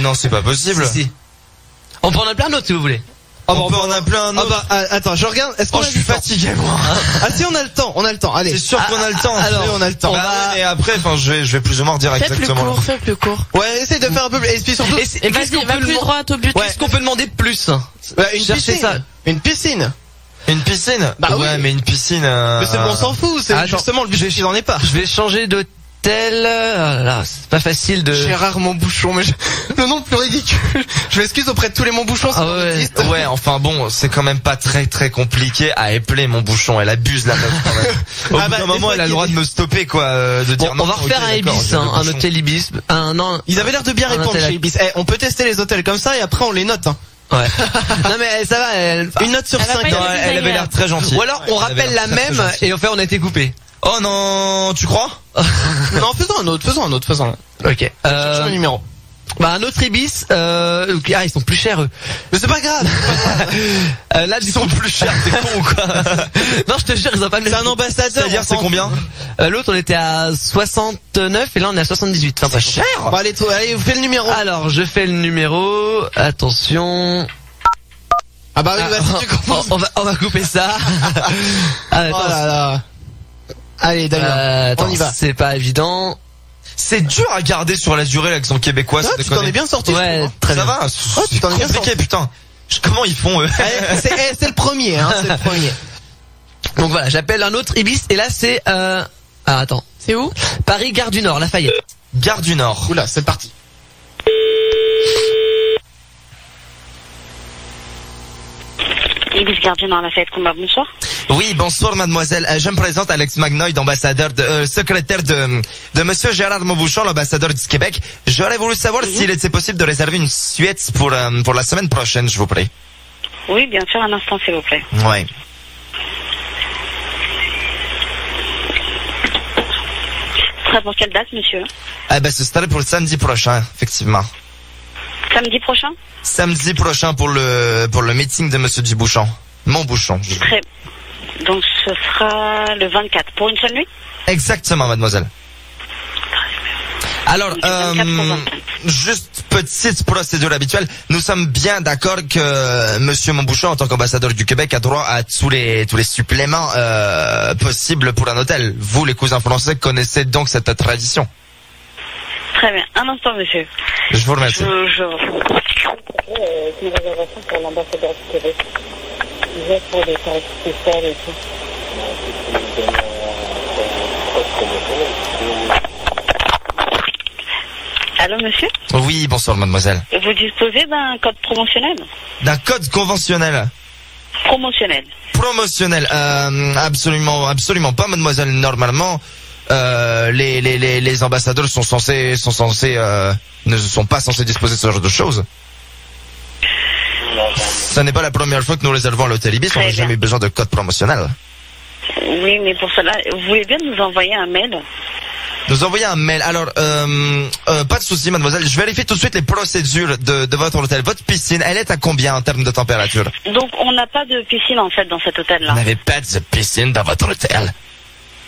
Non, c'est pas possible. Si. On peut en appeler un autre si vous voulez. On peut en appeler un autre. Attends, je regarde. Est-ce qu'on je suis fatigué, moi. Ah si, on a le temps. Allez. C'est sûr qu'on a le temps. Alors, on a le temps. Bah ouais, mais après, je vais plus ou moins dire exactement. Fais plus court. Ouais, essaye de faire un peu plus. Et puis surtout. Et vas-y, va plus droit au but. Qu'est-ce qu'on peut demander de plus? Une piscine. Une piscine. Une piscine? Bah ouais, oui. Mais une piscine. Mais c'est bon, on s'en fout. C'est justement le but. Je n'en ai pas. Je vais changer d'hôtel. Là, c'est pas facile de. Gérard Montbouchon, mais le nom le plus ridicule. Je m'excuse auprès de tous les Montbouchons. Ouais, enfin bon, c'est quand même pas très très compliqué à épeler Montbouchon. Elle abuse la meuf quand même. Au bout d'un moment, elle a le droit de me stopper quoi, de dire non. On va refaire un Ibis, un hôtel Ibis. Non. Ils avaient l'air de bien répondre chez Ibis. On peut tester les hôtels comme ça et après on les note. Ouais. Non mais ça va. Une note sur 5. Elle avait l'air très gentille. Ou alors on rappelle la même et en fait on a été coupé. Oh non, tu crois? Non, faisons un autre. Ok. Cherche le numéro. Bah un autre Ibis. Ils sont plus chers eux. Mais c'est pas grave. Là ils sont plus chers. T'es con ou quoi? Non, je te jure, ils ont pas le même. C'est un ambassadeur. C'est-à-dire c'est combien? L'autre on était à 69 et là on est à 78. C'est cher. Bon, allez, vous faites le numéro. Alors je fais le numéro. Attention. Ah bah oui, vas-y, tu commences. On va couper ça. Oh là là. Allez, Damien, on y va. C'est pas évident. C'est dur à garder sur la durée l'accent québécois. Ah, tu t'en es bien sorti. Ouais, très bien. Ça va. Tu t'en es bien sorti. Putain. Comment ils font eux? C'est le premier, hein. C'est le premier. Donc voilà, j'appelle un autre Ibis et là c'est attends. C'est où? Paris, Gare du Nord, Lafayette. Gare du Nord. Oula, c'est parti. Ibis Gare du Nord, Lafayette, combat, bonsoir. Oui, bonsoir mademoiselle. Je me présente Alex Magnoïd, ambassadeur secrétaire de monsieur Gérard Montbouchon, l'ambassadeur du Québec. J'aurais voulu savoir s'il était possible de réserver une suite pour la semaine prochaine, je vous prie. Oui, bien sûr, un instant, s'il vous plaît. Ouais. Ce sera pour quelle date, monsieur? Eh ben, ce serait pour le samedi prochain, effectivement. Samedi prochain? Samedi prochain pour le meeting de Monsieur Dubouchon. Mon bouchon. Très. Donc ce sera le 24 pour une seule nuit? Exactement, mademoiselle. Alors, juste petite procédure habituelle. Nous sommes bien d'accord que Monsieur Montbouchon, en tant qu'ambassadeur du Québec, a droit à tous les suppléments possibles pour un hôtel. Vous, les cousins français, connaissez donc cette tradition. Très bien. Un instant, monsieur. Je vous remercie. Une réservation pour l'ambassadeur du Québec. Pour les tarifs spéciaux et tout. Allô, monsieur? Oui, bonsoir, mademoiselle. Vous disposez d'un code promotionnel? D'un code conventionnel? Promotionnel, absolument pas, mademoiselle. Normalement, les ambassadeurs ne sont pas censés disposer de ce genre de choses. Ce n'est pas la première fois que nous réservons l'hôtel Ibis, on n'a jamais eu besoin de code promotionnel. Oui, mais pour cela, vous voulez bien nous envoyer un mail? Nous envoyer un mail. Alors, pas de souci, mademoiselle. Je vérifie tout de suite les procédures de votre hôtel. Votre piscine, elle est à combien en termes de température? Donc, on n'a pas de piscine, en fait, dans cet hôtel-là. Vous n'avez pas de piscine dans votre hôtel?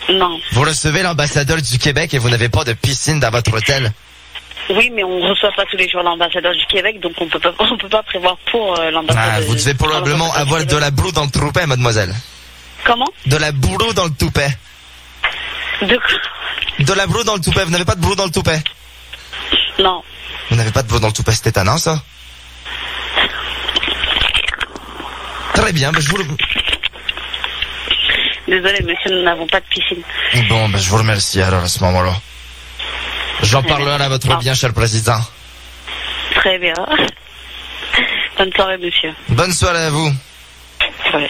Non. Vous recevez l'ambassadeur du Québec et vous n'avez pas de piscine dans votre hôtel? Oui, mais on ne reçoit pas tous les jours l'ambassadeur du Québec, donc on peut pas prévoir pour l'ambassadeur. Vous devez probablement avoir de la broue dans le toupet, mademoiselle. Comment? De la broue dans le toupet. De quoi? De la broue dans le toupet. Vous n'avez pas de broue dans le toupet? Non. Vous n'avez pas de broue dans le toupet, c'est étonnant, ça. Très bien, je vous... Désolé, monsieur, nous n'avons pas de piscine. Bon, je vous remercie alors à ce moment-là. J'en parlerai à votre bien, cher président. Très bien. Bonne soirée, monsieur. Bonne soirée à vous. Ouais.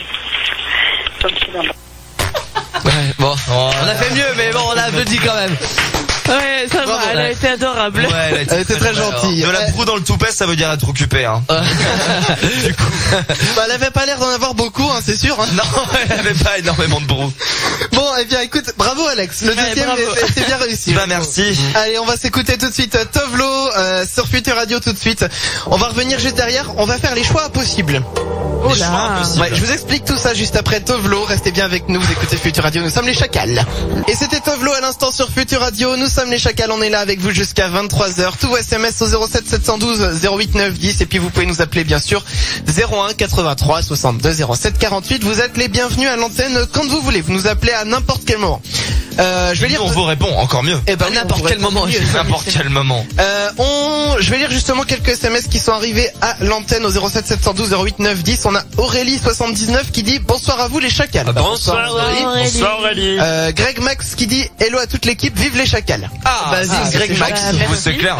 Bon, on a fait mieux, mais bon, on a applaudi quand même. Ouais, ça va, elle a été adorable. Ouais, Elle était très gentille. De la broue dans le toupet, ça veut dire être occupé, hein. Du coup. Elle avait pas l'air d'en avoir beaucoup, hein, c'est sûr. Hein. Non, elle avait pas énormément de broue. Bon, eh bien, écoute, bravo Alex. Le deuxième était bien réussi. Merci. Allez, on va s'écouter tout de suite Tovlo sur Futur Radio tout de suite. On va revenir juste derrière. On va faire les choix possibles. Oh là. Ouais, je vous explique tout ça juste après Tovlo. Restez bien avec nous. Vous écoutez Futur Radio. Nous sommes les Chacals. Et c'était Tovlo à l'instant sur Futur Radio. Nous sommes les Chacals. On est là avec vous jusqu'à 23h. Tout SMS au 07 712 08 910. Et puis vous pouvez nous appeler bien sûr 01 83 62 07 48. Vous êtes les bienvenus à l'antenne quand vous voulez. Vous nous appelez à n'importe quel moment. Je vais lire. On vous répond encore mieux. Eh ben, n'importe quel moment. N'importe quel moment. Je vais lire justement quelques SMS qui sont arrivés à l'antenne au 07 712 08 910. On a Aurélie 79 qui dit bonsoir à vous les Chacals. Bonsoir Aurélie. Bonsoir Aurélie. Greg Max qui dit hello à toute l'équipe, vive les Chacals. Vas-y, Greg Max. C'est clair.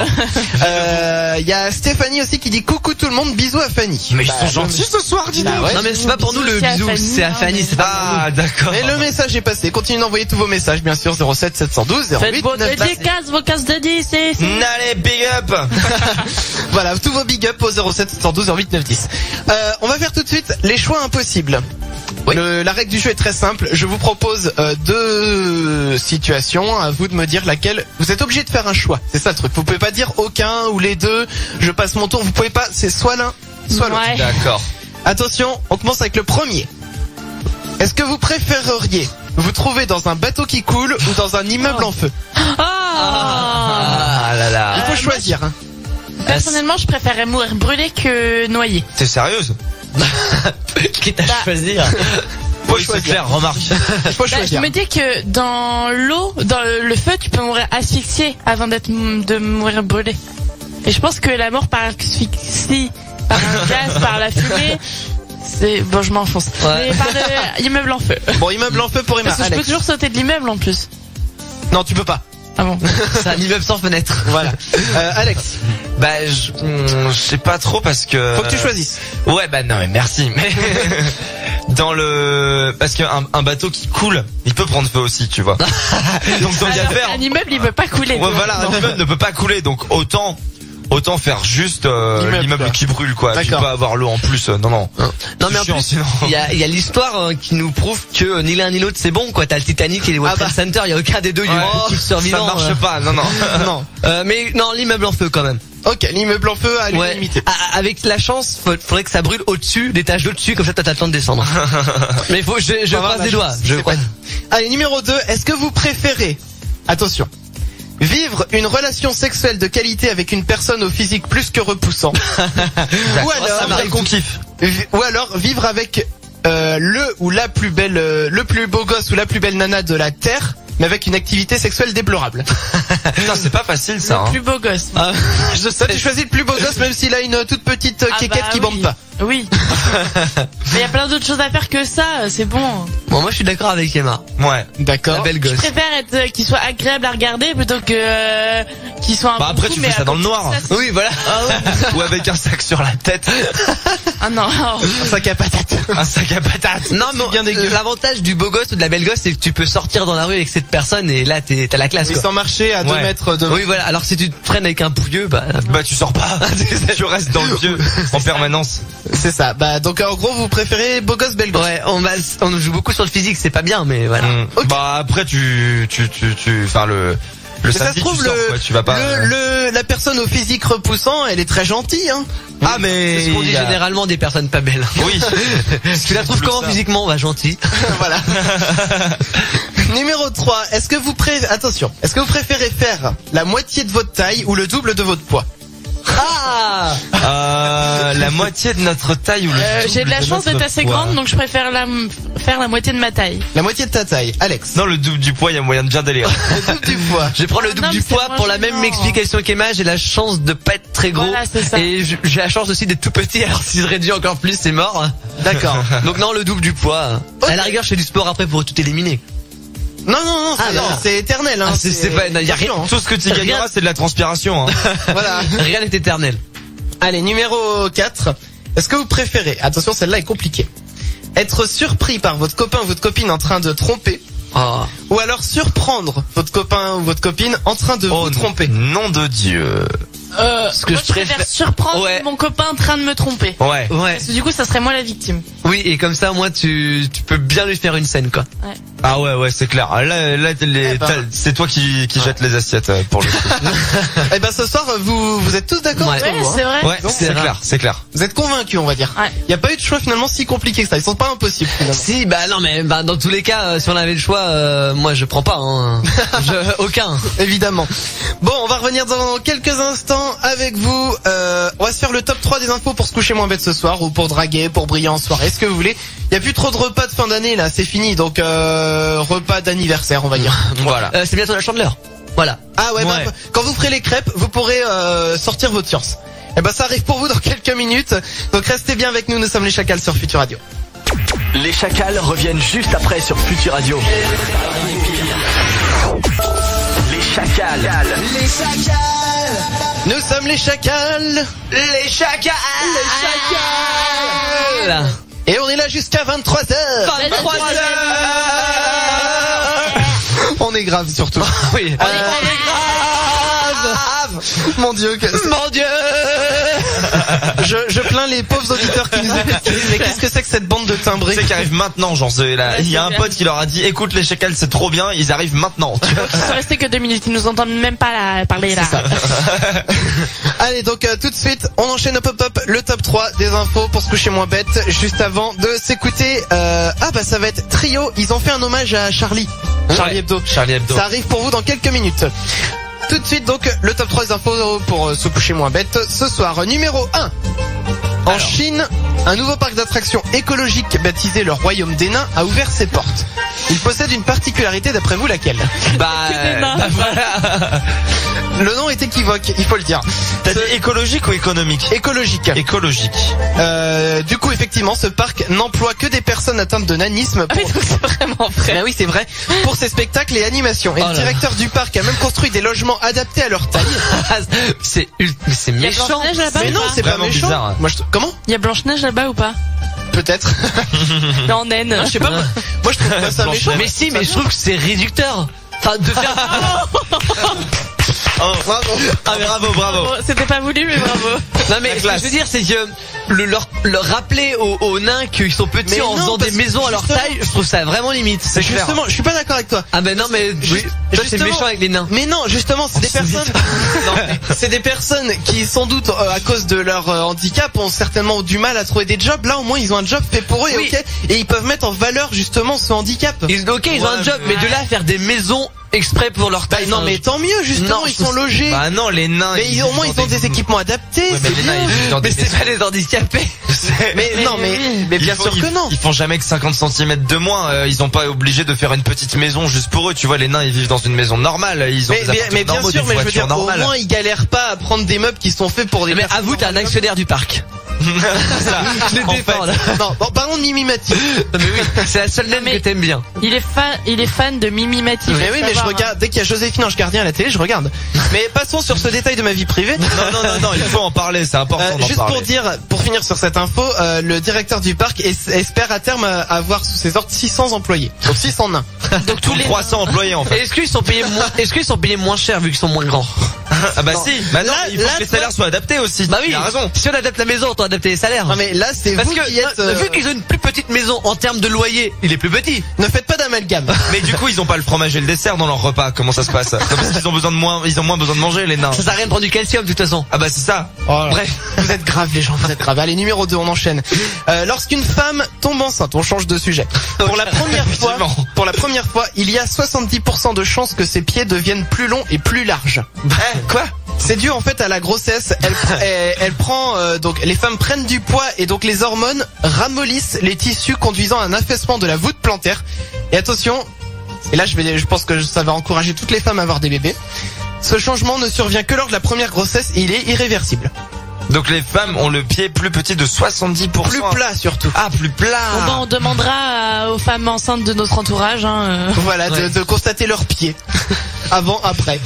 Il y a Stéphanie aussi qui dit coucou tout le monde, bisous à Fanny. Mais ils sont gentils ce soir, dis donc. Bah ouais. Non mais c'est pas pour nous le bisou, c'est à Fanny, c'est pas pour nous. D'accord. Et le message est passé. Continuez d'envoyer tous vos messages, bien sûr, 07 712 08 Faites vos 910. dédicaces, vos cases de 10 et... Allez, big up. Voilà, tous vos big up au 07 712 08 910. On va faire tout de suite les choix impossibles. Oui. La règle du jeu est très simple. Je vous propose deux situations. À vous de me dire laquelle. Vous êtes obligé de faire un choix. C'est ça le truc. Vous pouvez pas dire aucun ou les deux. Je passe mon tour. Vous pouvez pas. C'est soit l'un, soit l'autre. Ouais. D'accord. Attention, on commence avec le premier. Est-ce que vous préféreriez vous trouver dans un bateau qui coule ou dans un immeuble en feu? Ah là là. Il faut choisir. Hein. Personnellement, je préférerais mourir brûlé que noyé. T'es sérieuse? Quitte à choisir. Oui, c'est clair, remarque. Il faut Bah, je choisir. me dis que dans l'eau, dans le feu, tu peux mourir asphyxié avant de mourir brûlé. Et je pense que la mort par asphyxie, par un gaz, par la fumée, c'est... Bon, je m'enfonce. Ouais. Mais par l'immeuble en feu. Bon, immeuble en feu pour Emma. Parce que je peux Alex. toujours sauter de l'immeuble en plus. Non, tu peux pas. Ah bon? C'est un immeuble sans fenêtre. Voilà. Alex, Bah, je sais pas trop parce que... faut que tu choisisses. Ouais, bah non, mais merci. Mais parce qu'un bateau qui coule, il peut prendre feu aussi, tu vois. Donc tant qu'à Alors faire. qu'un immeuble, il peut pas couler. Ouais, voilà, un immeuble ne peut pas couler, donc autant autant faire juste l'immeuble qui brûle quoi. Tu D'accord. peux avoir l'eau en plus. Non. Non mais en chiant, plus, sinon. il y a l'histoire qui nous prouve que ni l'un ni l'autre c'est bon quoi. T'as le Titanic et les World Trade Center, il y a aucun des deux, il y a beaucoup de survivants. Ça marche pas, non. Non. Mais non, l'immeuble en feu quand même. Ok, l'immeuble en feu à l'unanimité. Avec la chance, faudrait que ça brûle au-dessus, des taches d'au-dessus, comme ça t'as le temps de descendre. Mais je croise les doigts. Allez, numéro 2, est-ce que vous préférez, attention, vivre une relation sexuelle de qualité avec une personne au physique plus que repoussant, ou alors vivre avec le ou la plus belle, le plus beau gosse ou la plus belle nana de la terre, mais avec une activité sexuelle déplorable. Putain, c'est pas facile ça. Le plus beau gosse. Je sais. Tu choisis le plus beau gosse même s'il a une toute petite quéquette qui bande pas. Oui. Mais il y a plein d'autres choses à faire que ça, c'est bon. Bon, moi je suis d'accord avec Emma. Ouais. D'accord. La belle gosse. Je préfère être qu'il soit agréable à regarder plutôt que qu'il soit un Bah bon après coup, tu mais fais ça dans le noir. Oui, voilà. Ou avec un sac sur la tête. Ah non. Un sac à patates. Un sac à patates. Non, mais l'avantage du beau gosse ou de la belle gosse, c'est que tu peux sortir dans la rue avec cette personne et là t'as la classe. Oui, quoi. sans marcher à 2 mètres de. Oui, voilà. Alors que si tu te traînes avec un pouilleux, bah tu sors pas. Tu restes dans le vieux en permanence. C'est ça. Bah donc en gros vous préférez beau gosse belle gosse. Ouais, on joue beaucoup sur le physique, c'est pas bien, mais voilà. Okay. Bah après enfin le ça se trouve tu vas pas. La personne au physique repoussant, elle est très gentille hein. Ah mais c'est ce qu'on dit généralement des personnes pas belles. Oui. Tu la trouves comment physiquement? Bah gentil. Voilà. Numéro 3, est-ce que vous préférez faire la moitié de votre taille ou le double de votre poids? La moitié de notre taille ou le double J'ai de la chance d'être assez grande, donc je préfère faire la moitié de ma taille. La moitié de ta taille, Alex. Non, le double du poids, il y a moyen de bien délire. Le double du poids. Je prends le double du poids pour la même explication qu'Emma. J'ai la chance de pas être très gros. Voilà, c'est ça. Et j'ai la chance aussi d'être tout petit. Alors si je réduis encore plus, c'est mort. D'accord. Donc non, le double du poids. À la rigueur, je fais du sport après pour tout éliminer. Non, c'est éternel hein. C'est pas, y a rien. Tout ce que tu gagneras, c'est de la transpiration. Hein. Voilà. Rien n'est éternel. Allez, numéro 4. Est-ce que vous préférez, attention celle-là est compliquée, être surpris par votre copain ou votre copine en train de tromper, ou alors surprendre votre copain ou votre copine en train de vous tromper? Nom de Dieu. Ce que moi, je préfère surprendre mon copain en train de me tromper. Ouais. Parce que du coup, ça serait moi la victime. Oui, et comme ça, moi, tu peux bien lui faire une scène, quoi. Ouais. Ah ouais, c'est clair. Là, c'est toi qui jettes les assiettes pour le coup. Eh ben, ce soir, vous êtes tous d'accord? Ouais, c'est vrai. Ouais, c'est clair. Vous êtes convaincus, on va dire. Ouais. Il y a pas eu de choix finalement si compliqué que ça. Ils sont pas impossibles finalement. Si, non, mais dans tous les cas, si on avait le choix, moi, je prends pas. Hein. Aucun. Évidemment. Bon, on va revenir dans quelques instants avec vous. On va se faire le top 3 des infos pour se coucher moins bête ce soir, ou pour draguer, pour briller en soirée, ce que vous voulez. Il y a plus trop de repas de fin d'année là, c'est fini. Donc repas d'anniversaire, on va dire. Voilà. C'est bientôt la chandeleur. Voilà. Ah ouais. Bah, quand vous ferez les crêpes, vous pourrez sortir votre science. Et ben ça arrive pour vous dans quelques minutes. Donc restez bien avec nous sommes les Chacals sur Futur Radio. Les Chacals reviennent juste après sur Futur Radio. Les Chacals. Les Chacals. Nous sommes les Chacals. Les Chacals. Les Chacals. Et on est là jusqu'à 23h. 23h. On est grave surtout. Oui. On est grave. Mon Dieu. Mon Dieu. Je plains les pauvres auditeurs qui nous écoutent. Mais qu'est-ce que c'est que cette bande de timbrés? C'est qui arrive maintenant, genre il y a un pote qui leur a dit écoute les Chacals c'est trop bien, ils arrivent maintenant. Ils sont restés que 2 minutes, ils nous entendent même pas parler là. Allez donc tout de suite on enchaîne hop le top 3 des infos pour se coucher moins bête. Juste avant de s'écouter ça va être Trio, ils ont fait un hommage à Charlie Hebdo. Ça arrive pour vous dans quelques minutes. Tout de suite donc le top 3 des infos pour se coucher moins bête ce soir. Numéro 1. En Chine, un nouveau parc d'attractions écologique baptisé le Royaume des Nains a ouvert ses portes. Il possède une particularité, d'après vous laquelle? Voilà. Le nom est équivoque, il faut le dire. T'as dit écologique ou économique? Écologique. Du coup, effectivement, ce parc n'emploie que des personnes atteintes de nanisme. Donc c'est vraiment vrai. Ben oui, c'est vrai. Pour ses spectacles et animations. Et le directeur du parc a même construit des logements adaptés à leur taille. C'est méchant. Mais non, c'est pas méchant. Bizarre. Comment? Il y a Blanche-Neige là-bas ou pas? Peut-être. En naine. Je sais pas. Moi, je trouve pas ça méchant. Mais si, mais je trouve que c'est réducteur. Enfin, de faire. Oh, bravo. Ah, bravo. Bon, c'était pas voulu, mais bravo. Non mais ce que je veux dire c'est que leur rappeler aux nains qu'ils sont petits Mais en non, faisant des parce que maison à leur justement- taille, je trouve ça vraiment limite. C'est clair. Justement, je suis pas d'accord avec toi. Ah ben non mais oui, toi c'est Justement- méchant avec les nains. Mais non, justement, c'est des personnes. Non, c'est des personnes qui, sans doute, à cause de leur handicap, ont certainement du mal à trouver des jobs. Là, au moins, ils ont un job fait pour eux, Oui. et ok, et ils peuvent mettre en valeur justement ce handicap. Ils ont un job, mais de là à faire des maisons exprès pour leur taille. Non, mais tant mieux, justement, Non, ils sont logés. Bah non, les nains. Mais au moins, ils ont des équipements adaptés. Ouais, mais c'est les nains, bien. ils vivent dans mais des c'est maisons. pas les handicapés. Mais non, mais bien sûr que non. Ils font jamais que 50 cm de moins. Ils ont pas obligé de faire une petite maison juste pour eux. Tu vois, les nains, ils vivent dans une maison normale. Ils ont des appartements Mais bien normaux, sûr, des mais je veux voitures dire, au normales. moins, ils galèrent pas à prendre des meubles qui sont faits pour des Mais personnes avoue, t'es un normales. actionnaire du parc. Ça, Je les en défends, fait. là. Non, bon, parlons de Mimimati. Mais oui, c'est la seule naine Mais- que t'aimes bien. Il est fan de Mimimati. Mais oui, mais je regarde, dès qu'il y a Joséphine Ange Gardien à la télé, je regarde. Mais passons sur ce détail de ma vie privée. Non, il faut en parler. C'est important d'en Juste parler. pour dire, pour finir sur cette info, le directeur du parc espère à terme avoir sous ses ordres 600 employés. Donc 600 nains. Donc tous les 300 employés en Et fait. est-ce qu'ils sont payés moins cher vu qu'ils sont moins grands? Ah bah si. Bah non, Là, il faut là, que les salaires soient adaptés aussi. Bah oui, Il a raison. si on adapte la maison, on doit adapter les salaires. Non mais là, c'est Parce vous que qui êtes... vu qu'ils ont une plus petite maison en termes de loyer, il est plus petit. Ne faites pas d'amalgame. Mais du coup, ils ont pas le fromage et le dessert dans leur repas. Comment ça se passe? Non, parce qu'ils ont moins besoin de manger, les nains. Ça sert à rien de prendre du calcium de toute façon. Ah bah c'est ça. Bref, vous êtes graves les gens, vous êtes graves. Allez, numéro 2, on enchaîne. Lorsqu'une femme tombe enceinte, on change de sujet. Pour la première fois, il y a 70% de chances que ses pieds deviennent plus longs et plus larges. Quoi? C'est dû en fait à la grossesse. Elle prend donc les femmes prennent du poids et donc les hormones ramollissent les tissus conduisant à un affaissement de la voûte plantaire. Et attention, et là je pense que ça va encourager toutes les femmes à avoir des bébés. Ce changement ne survient que lors de la première grossesse et il est irréversible. Donc les femmes ont le pied plus petit de 70%. Plus plat surtout. Ah, plus plat. Bon, ben, on demandera aux femmes enceintes de notre entourage. Voilà, de constater leurs pieds. Avant, après.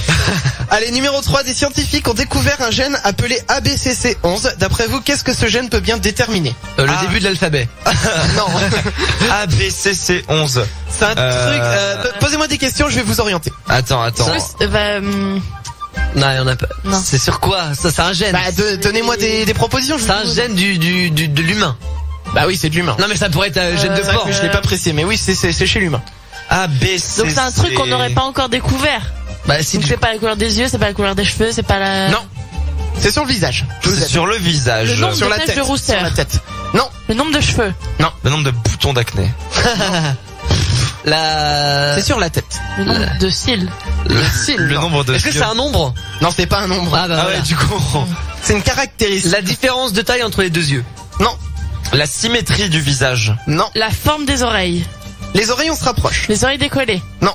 Allez, numéro 3, des scientifiques ont découvert un gène appelé ABCC11. D'après vous, qu'est-ce que ce gène peut bien déterminer? Le début de l'alphabet. Non. ABCC11. C'est un truc... posez-moi des questions, je vais vous orienter. Attends. Non, il y en a pas. Non. C'est sur quoi? Ça, c'est un gène. Bah, donnez-moi des propositions. C'est un gène de l'humain. Bah oui, c'est de l'humain. Non, mais ça pourrait être un gène de C'est vrai porc. que je l'ai pas précisé, mais oui, c'est chez l'humain. ABCC. Donc c'est un truc qu'on n'aurait pas encore découvert. Bah, si Donc c'est pas la couleur des yeux, c'est pas la couleur des cheveux, c'est pas la... Non. C'est sur le visage. C'est sur le visage. Le nombre Sur de la taches tête. de rousseur. Sur la tête. Non. Le nombre de cheveux. Le nombre de boutons d'acné. C'est sur la tête. Le nombre de cils. Le nombre de Est-ce que c'est un nombre? Non, c'est pas un nombre. Ah bah Ah voilà. ouais, du coup. C'est une caractéristique. La différence de taille entre les deux yeux. Non. La symétrie du visage. Non. La forme des oreilles. Les oreilles, on se rapproche. Les oreilles décollées. Non.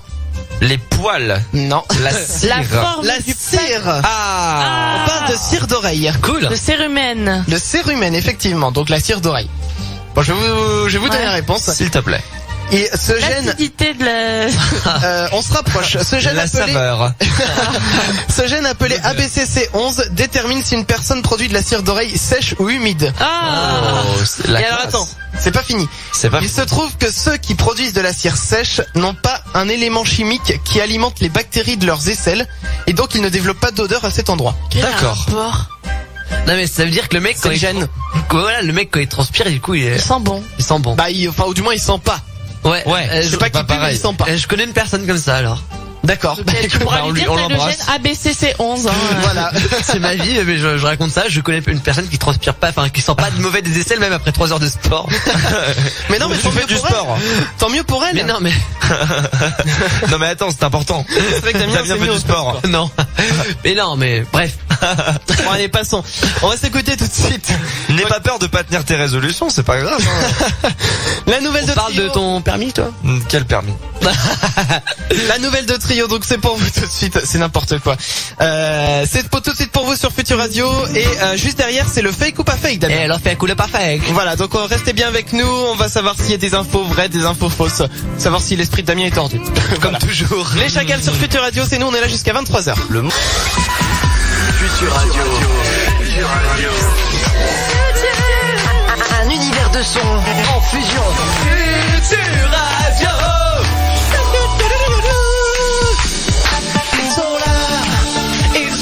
Les poils. Non. La cire. La forme La du cire. Ah. On parle de cire d'oreille. Cool. Le cérumen. Le cérumen, effectivement. Donc la cire d'oreille. Bon, je vais vous donner la réponse. S'il te plaît. Et ce gène, L'acidité de la... on se rapproche. Ce gène La appelé, saveur. ce gène appelé ABCC11 détermine si une personne produit de la cire d'oreille sèche ou humide. Ah. Oh, c'est la Et alors classe. attends, c'est pas fini. C'est pas Il se trouve que ceux qui produisent de la cire sèche n'ont pas un élément chimique qui alimente les bactéries de leurs aisselles et donc ils ne développent pas d'odeur à cet endroit. D'accord. Rapport. Non, mais ça veut dire que le mec, C'est quand le il gène. Voilà, le mec, quand il transpire, du coup, Il sent bon. il sent bon. Bah, enfin, ou du moins, il sent pas. Ouais. Je sais pas qui pue, mais il sent pas. Je connais une personne comme ça, alors. D'accord. Ok, tu pourras lui dire on c'est le l'embrasse. gène ABCC11. Voilà. C'est ma vie, mais je raconte ça. Je connais une personne qui transpire pas, enfin, qui sent pas de mauvais des aisselles, même après 3 heures de sport. Mais non, mais Tu tant fais mieux du pour sport. elle. Tant mieux pour elle. Mais non, mais, Non mais attends, c'est important. C'est vrai que Damien T'as bien s'est fait mis du au sport. non. Mais non, mais, bref. Bon, allez, passons. On va s'écouter tout de suite. N'aie pas peur de pas tenir tes résolutions, c'est pas grave. Hein. La nouvelle On de parle Trio. de ton permis, toi? Quel permis? La nouvelle de Trio, donc c'est pour vous tout de suite, c'est n'importe quoi. C'est pour tout de suite pour vous sur Futur Radio et juste derrière c'est le fake ou pas fake, Et Damien. alors, fait un coup de pas fake. Voilà, donc restez bien avec nous, on va savoir s'il y a des infos vraies, des infos fausses, savoir si l'esprit de Damien est tordu. Comme toujours. Les Chacals sur Futur Radio, c'est nous, on est là jusqu'à 23h. Futur Radio. Un univers de son en fusion. Futur Radio. Ils sont là, ils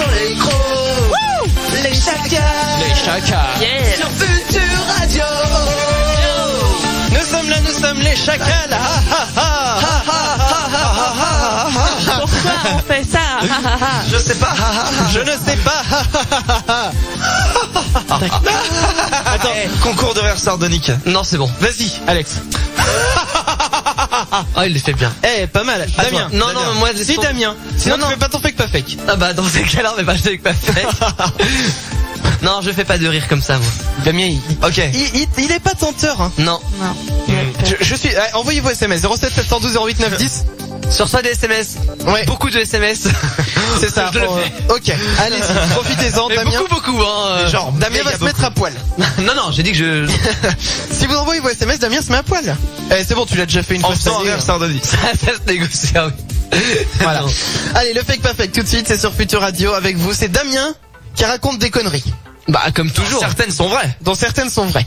Je sais pas. Je ne sais pas. Attends, concours de rire sardonique. Non, c'est bon. Vas-y, Alex. Ah, il les fait bien. Eh, pas mal. Damien. Non, Damien. non, moi, Si Damien. Sinon, tu fais pas ton fake pas fake. Ah bah, dans ces cas-là, on va pas fake pas fake. Non, je fais pas de rire comme ça, moi. Damien, Ok. il est pas tenteur, hein. Non. Je suis, envoyez-vous SMS 07 712 08 9 10. Sur soit des SMS. Ouais. Beaucoup de SMS. C'est ça. Je le fais. Ok. Allez-y, profitez-en, Mais Damien. beaucoup, hein. Genre, Damien va se mettre à poil. Non, j'ai dit que je... Si vous envoyez vos SMS, Damien se met à poil. C'est bon, tu l'as déjà fait une fois. En faisant un rire sardonique. Ça se négocie, ah oui. Voilà. Non. Allez, le fake pas fake tout de suite, c'est sur Futur Radio avec vous. C'est Damien qui raconte des conneries. Bah, comme toujours. Certaines sont vraies. Dont certaines sont vraies.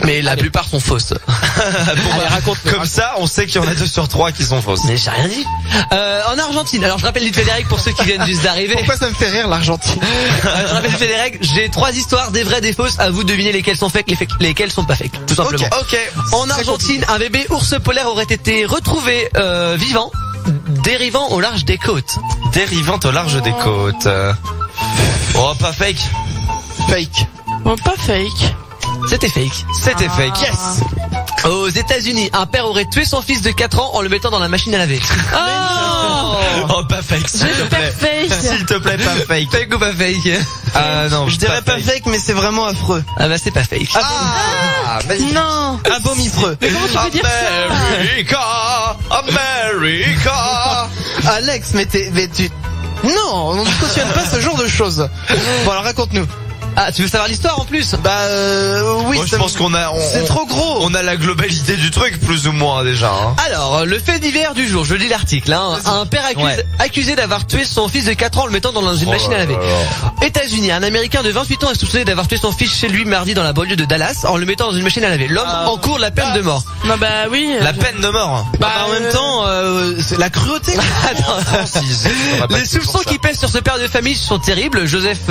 Mais la plupart sont fausses. Allez, raconte. Comme ça, on sait qu'il y en a 2 sur 3 qui sont fausses. Mais j'ai rien dit. En Argentine, alors je rappelle vite Frédéric pour ceux qui viennent juste d'arriver. Pourquoi ça me fait rire l'Argentine? Je rappelle vite les règles, j'ai 3 histoires, des vraies, des fausses, à vous de deviner lesquelles sont fake, lesquelles sont pas fake, tout simplement. Ok. En Argentine, un bébé ours polaire aurait été retrouvé vivant, dérivant au large des côtes. Dérivant au large des côtes. Oh, pas fake. Fake. Bon, pas fake. C'était fake. C'était fake. Yes. Aux États-Unis, un père aurait tué son fils de 4 ans en le mettant dans la machine à laver. Oh, pas fake, s'il te plaît. Fake. S'il te plaît, pas fake. Fake ou pas fake? Ah non, Je dirais pas fake, mais c'est vraiment affreux. Ah bah c'est pas fake. Non. Abomifreux. Mais comment tu peux dire ça? America. Alex, mais tu... Non, on ne cautionne pas ce genre de choses. Bon, alors raconte-nous. Ah, tu veux savoir l'histoire en plus? Bah oui. Moi, je pense qu'on a... C'est trop gros. On a la globalité du truc, plus ou moins, déjà. Hein. Alors, le fait divers du jour, je lis l'article. Hein. Un père accusé d'avoir tué son fils de 4 ans en le mettant dans une machine à laver. États-Unis, un Américain de 28 ans est soupçonné d'avoir tué son fils chez lui mardi dans la banlieue de Dallas en le mettant dans une machine à laver. L'homme encourt la peine de mort. Non, bah oui. La peine de mort. Bah en même temps, c'est la cruauté. Les soupçons qui pèsent sur ce père de famille sont terribles. Joseph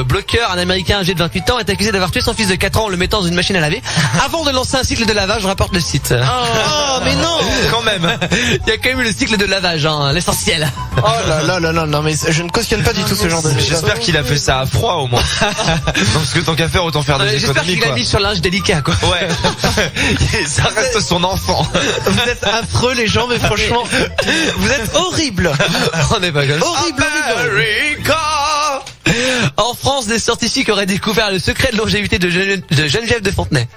Blocker, un Américain âgé de 28 ans, est accusé d'avoir tué son fils de 4 ans en le mettant dans une machine à laver avant de lancer un cycle de lavage, rapporte le site. Oh, mais non. Quand même. Il y a quand même eu le cycle de lavage, hein, l'essentiel. Oh là là, non mais je ne cautionne pas du tout ce genre de choses. J'espère qu'il a fait ça à froid au moins. Parce que tant qu'à faire, autant faire des J'espère économies, qu'il a quoi. mis sur linge délicat, quoi. Ouais. Ça reste son enfant. Vous êtes affreux les gens, mais franchement, vous êtes horribles. On est pas comme ça. Horrible. America. En France, des scientifiques auraient découvert le secret de longévité de Geneviève de Fontenay.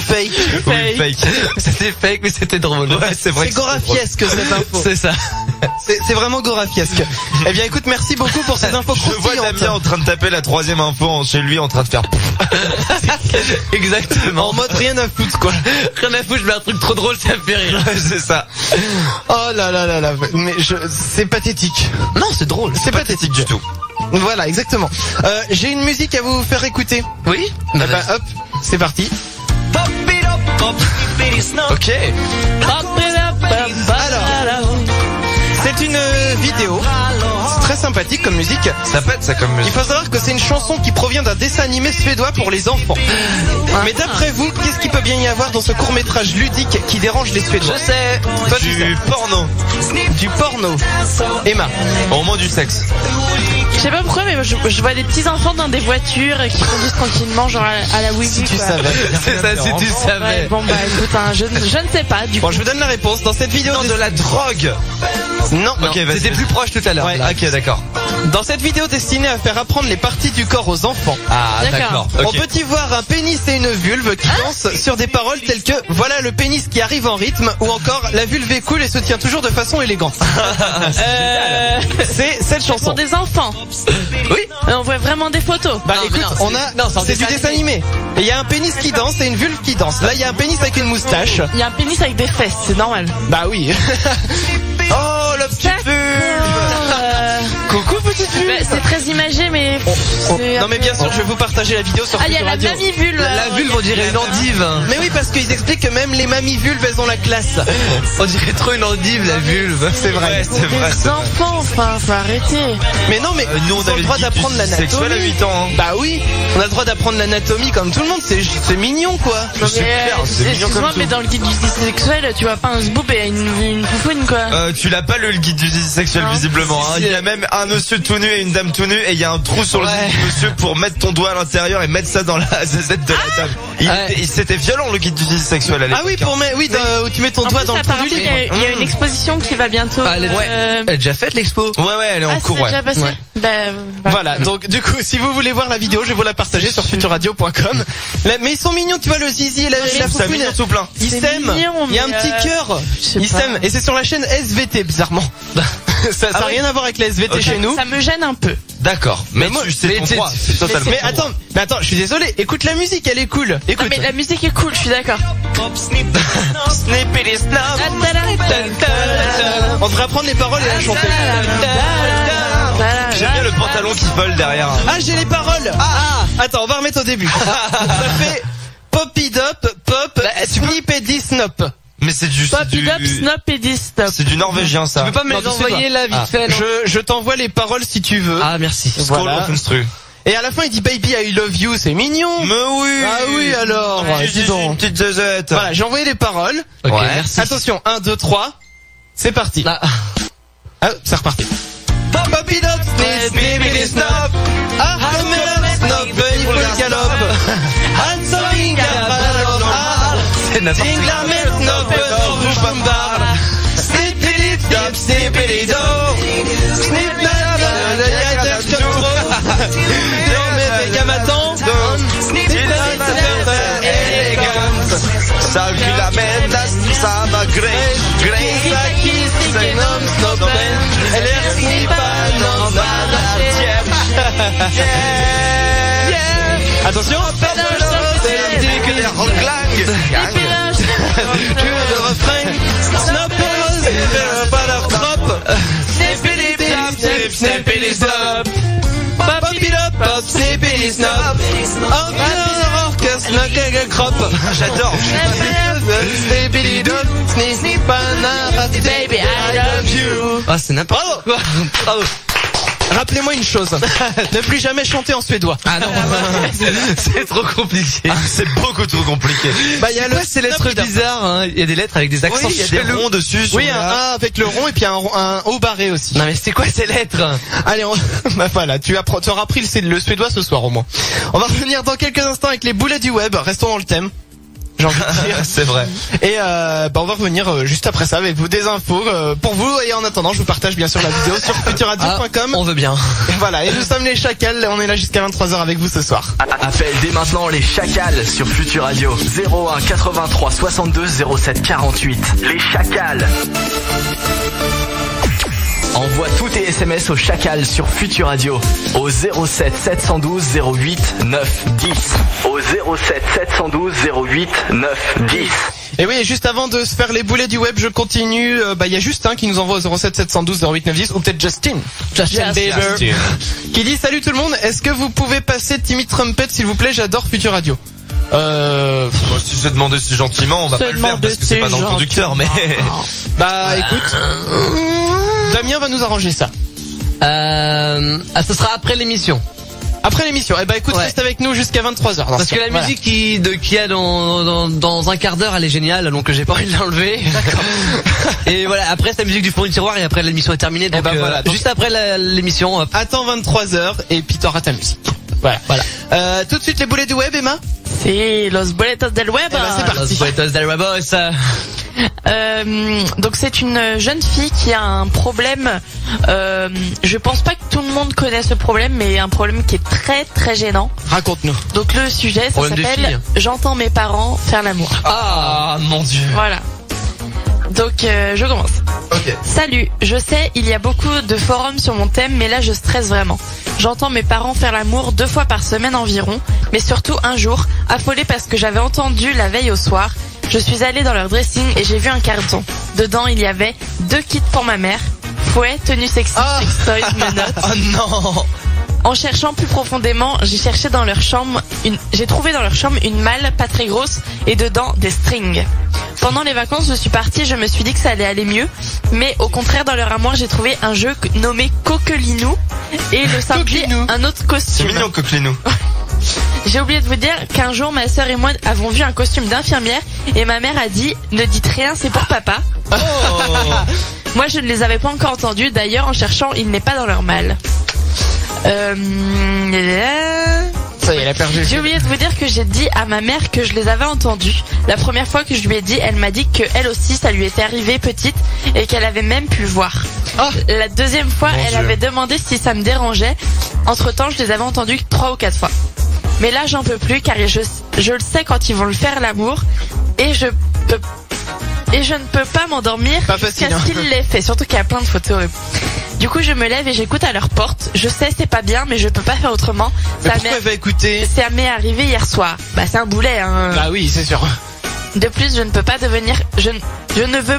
Fake. Oui, fake. C'était fake, mais c'était drôle. Ouais, c'est vrai. C'est gorafiesque cette info. C'est ça. C'est vraiment gorafiesque. Eh bien écoute, merci beaucoup pour ces infos Je vois croustillantes. Damien en train de taper la 3e info chez lui en train de faire. Exactement. En mode rien à foutre quoi. Rien à foutre, je mets un truc trop drôle, ça me fait rire. C'est ça. Oh là là là là. Mais c'est pathétique. Non, c'est drôle. C'est pathétique du tout. Voilà, exactement. J'ai une musique à vous faire écouter. Oui. Eh ben, hop, c'est parti. Ok. Alors, c'est une vidéo. C'est très sympathique comme musique. Ça pète ça comme Il musique. faut savoir que c'est une chanson qui provient d'un dessin animé suédois pour les enfants. Mais d'après vous, qu'est-ce qu'il peut bien y avoir dans ce court-métrage ludique qui dérange les Suédois? Je sais. Toi, tu sais. Du porno. Du porno. Emma. Au moins du sexe. Je sais pas pourquoi, mais moi, je vois des petits enfants dans des voitures qui conduisent tranquillement, genre à la Wii. Si tu savais. C'est ça, si tu savais. Ouais, bon bah écoute, hein, je ne sais pas du coup. Bon, je vous donne la réponse. Dans cette vidéo Non, de la drogue. Non. Ok, vas-y. C'était plus proche tout à l'heure. Ouais. là. Ok, d'accord. Dans cette vidéo destinée à faire apprendre les parties du corps aux enfants, Ah, D'accord. d'accord. on peut y voir un pénis et une vulve qui dansent sur des paroles telles que voilà le pénis qui arrive en rythme ou encore la vulve est cool et se tient toujours de façon élégante. C'est cette Pour chanson. des enfants. Oui. On voit vraiment des photos. Bah Non, mais écoute, non, on a non, c'est du dessin animé. Et il y a un pénis qui danse et une vulve qui danse. Là, il y a un pénis avec une moustache. Il y a un pénis avec des fesses, c'est normal. Bah oui. Oh, le petit vulve. Euh, Coucou petite vulve. mais c'est très imagé, mais. Non mais bien sûr, je vais vous partager la vidéo sur Ah, il y a Futur la Radio. mamie-vulve. La vulve, on dirait une endive. Mais oui, parce qu'ils expliquent que même les mamies vulves, elles ont la classe. On dirait trop une endive, la vulve. C'est vrai. C'est vrai. Des enfants, enfin, faut arrêter. Mais non, mais Nous, on ils ont avait le droit le guide d'apprendre du sexuel à l'anatomie. 8 ans. Hein. Bah oui, on a le droit d'apprendre l'anatomie comme tout le monde, c'est mignon quoi. C'est clair, c'est mignon comme Excuse-moi, tout. mais dans le guide du sexuel, tu vois pas un zboob et une foufoune, quoi. Tu l'as pas lu le guide du sexuel Non. visiblement. Hein. Il y a même un monsieur tout nu et une dame tout nu et il y a un trou sur le guide du monsieur pour mettre ton doigt à l'intérieur et mettre ça dans la zazette de la dame. C'était violent le guide du sexuel à l'époque. Ah oui, pour mettre, où tu mets ton En doigt plus, dans le trou apparemment, du il livre. y a une exposition qui va bientôt. Elle est déjà faite l'expo. Ouais, elle est en cours, c'est ouais. déjà passé. Ouais. Bah, Voilà, donc du coup, si vous voulez voir la vidéo, je vais vous la partager sur futurradio.com. Mais ils sont mignons, tu vois, le zizi et la Ça foufoune. mignon tout plein. Ils C'est s'aiment. mignon, Il y a un mais, petit cœur. je sais Ils pas. s'aiment. Et c'est sur la chaîne SVT, bizarrement. Ça n'a rien à voir avec la SVT chez nous. Ça me gêne un peu. D'accord. Mais moi, tu sais ton droit. C'est totalement. Mais attends, je suis désolé. Écoute la musique, elle est cool. Non, Écoute. mais la musique est cool, je suis d'accord. On devrait apprendre les paroles et la chanter. J'aime bien le pantalon qui vole derrière. Ah, j'ai les paroles. Attends, on va remettre au début. Ça fait Popidop, Pop, Snippedy Snop. Mais c'est du. Popidop, Snop et Distop. C'est du norvégien ça. Tu peux pas me les envoyer là vite fait, non? Je t'envoie les paroles si tu veux. Ah, merci. Voilà. Construit. Et à la fin, il dit Baby I love you, c'est mignon. Mais oui. Ah oui, alors. Dis donc. Petite zazette. Voilà, j'ai envoyé les paroles. Ok, Ouais. merci. Attention, 1, 2, 3. C'est parti. Ah. Ah, c'est reparti. Popidop, Snippedy Snop. Ah, Snop, Bunny pour le galop. Hansoing, C'est n'importe quoi. Singlamet, Snop, Rouge Bombard. Snippedy Snop, Snippedy Do. Snippedy Non mais les gammatons. Ça lui l'amène, ça va Attention. Le refrain. Snopper, pas leur trop. Snippedy Snop. Popidop, Pop, Snippedy Snop. Orchestre, Snuggle Crop. J'adore. Snippedy Dop, Snippana, Baby, I love you. Ah, c'est n'importe quoi. Bravo. Rappelez-moi une chose. Ne plus jamais chanter en suédois. Ah non. C'est trop compliqué. C'est beaucoup trop compliqué. Bah, il y a le Ces lettres bizarres, hein. Il y a des lettres avec des accents Oui, il y a des chelous. ronds dessus. Oui, un A avec le rond et puis un haut barré aussi. Non mais c'est quoi ces lettres? Allez, bah voilà, tu auras appris le suédois ce soir au moins. On va revenir dans quelques instants avec les boulets du web. Restons dans le thème. J'ai envie de dire. C'est vrai. Et on va revenir juste après ça avec vous des infos pour vous. Et en attendant, je vous partage bien sûr la vidéo sur futurradio.com. On veut bien. Voilà, et nous sommes les Chacals. On est là jusqu'à 23h avec vous ce soir. Appelle dès maintenant les Chacals sur Futur Radio. 01 83 62 07 48. Les Chacals. Envoie tous tes SMS au Chacal sur Futur Radio au 07 712 08 9 10. Au 07 712 08 9 10. Et oui, et juste avant de se faire les boulets du web, je continue. Il y a Justin qui nous envoie au 07 712 08 9 10 ou peut-être Justin Bieber qui dit salut tout le monde. Est-ce que vous pouvez passer Timmy Trumpet s'il vous plaît? J'adore Futur Radio. Si c'est demandé si gentiment, on va pas le faire parce que c'est pas dans le conducteur, mais. Bah écoute, Damien va nous arranger ça. Ce sera après l'émission. Après l'émission. Eh ben écoute, reste avec nous jusqu'à 23h. Parce que la musique qu'il y a dans un quart d'heure, elle est géniale, donc j'ai pas envie de l'enlever. Et voilà, après c'est la musique du fond du tiroir et après l'émission est terminée. Donc, voilà, donc juste après l'émission. Attends 23h et puis t'auras ta musique. Voilà. Tout de suite les boulets du web, Emma. C'est Los Boletos del Web. Eh ben, c'est parti. Los Boletos del Webos. Donc c'est une jeune fille qui a un problème. Je pense pas que tout le monde connaît ce problème, mais un problème qui est très très gênant. Raconte-nous. Donc le sujet, ça Problème de s'appelle fille. J'entends mes parents faire l'amour. Ah mon dieu. Voilà. Donc je commence. Ok. Salut, je sais, il y a beaucoup de forums sur mon thème, mais là je stresse vraiment. J'entends mes parents faire l'amour 2 fois par semaine environ, mais surtout un jour, affolée parce que j'avais entendu la veille au soir, je suis allée dans leur dressing et j'ai vu un carton. Dedans il y avait 2 kits pour ma mère, fouet, tenue sexy, sextoy, menottes. Oh non. En cherchant plus profondément, j'ai trouvé dans leur chambre une malle pas très grosse et dedans des strings. Pendant les vacances, je suis partie, je me suis dit que ça allait aller mieux, mais au contraire, dans leur armoire, j'ai trouvé un jeu nommé Coquelinou et le samedi, un autre costume. C'est mignon, Coquelinou. J'ai oublié de vous dire qu'un jour, ma sœur et moi avons vu un costume d'infirmière et ma mère a dit « Ne dites rien, c'est pour papa ». Oh. Moi, je ne les avais pas encore entendus. D'ailleurs, en cherchant, il n'est pas dans leur malle. Ça y est, elle a perdu. J'ai oublié de vous dire que j'ai dit à ma mère que je les avais entendus. La première fois que je lui ai dit, elle m'a dit que elle aussi, ça lui était arrivé petite et qu'elle avait même pu voir. Oh. La deuxième fois, elle avait demandé si ça me dérangeait. Entre-temps, je les avais entendus 3 ou 4 fois. Mais là, j'en peux plus car je le sais quand ils vont le faire l'amour et je ne peux pas m'endormir jusqu'à ce qu'il l'ait fait. Surtout qu'il y a plein de photos. Du coup, je me lève et j'écoute à leur porte. Je sais, c'est pas bien, mais je peux pas faire autrement. Mais pourquoi elle va écouter? Ça m'est arrivé hier soir. Bah, c'est un boulet, hein. Bah oui, c'est sûr. De plus, je ne veux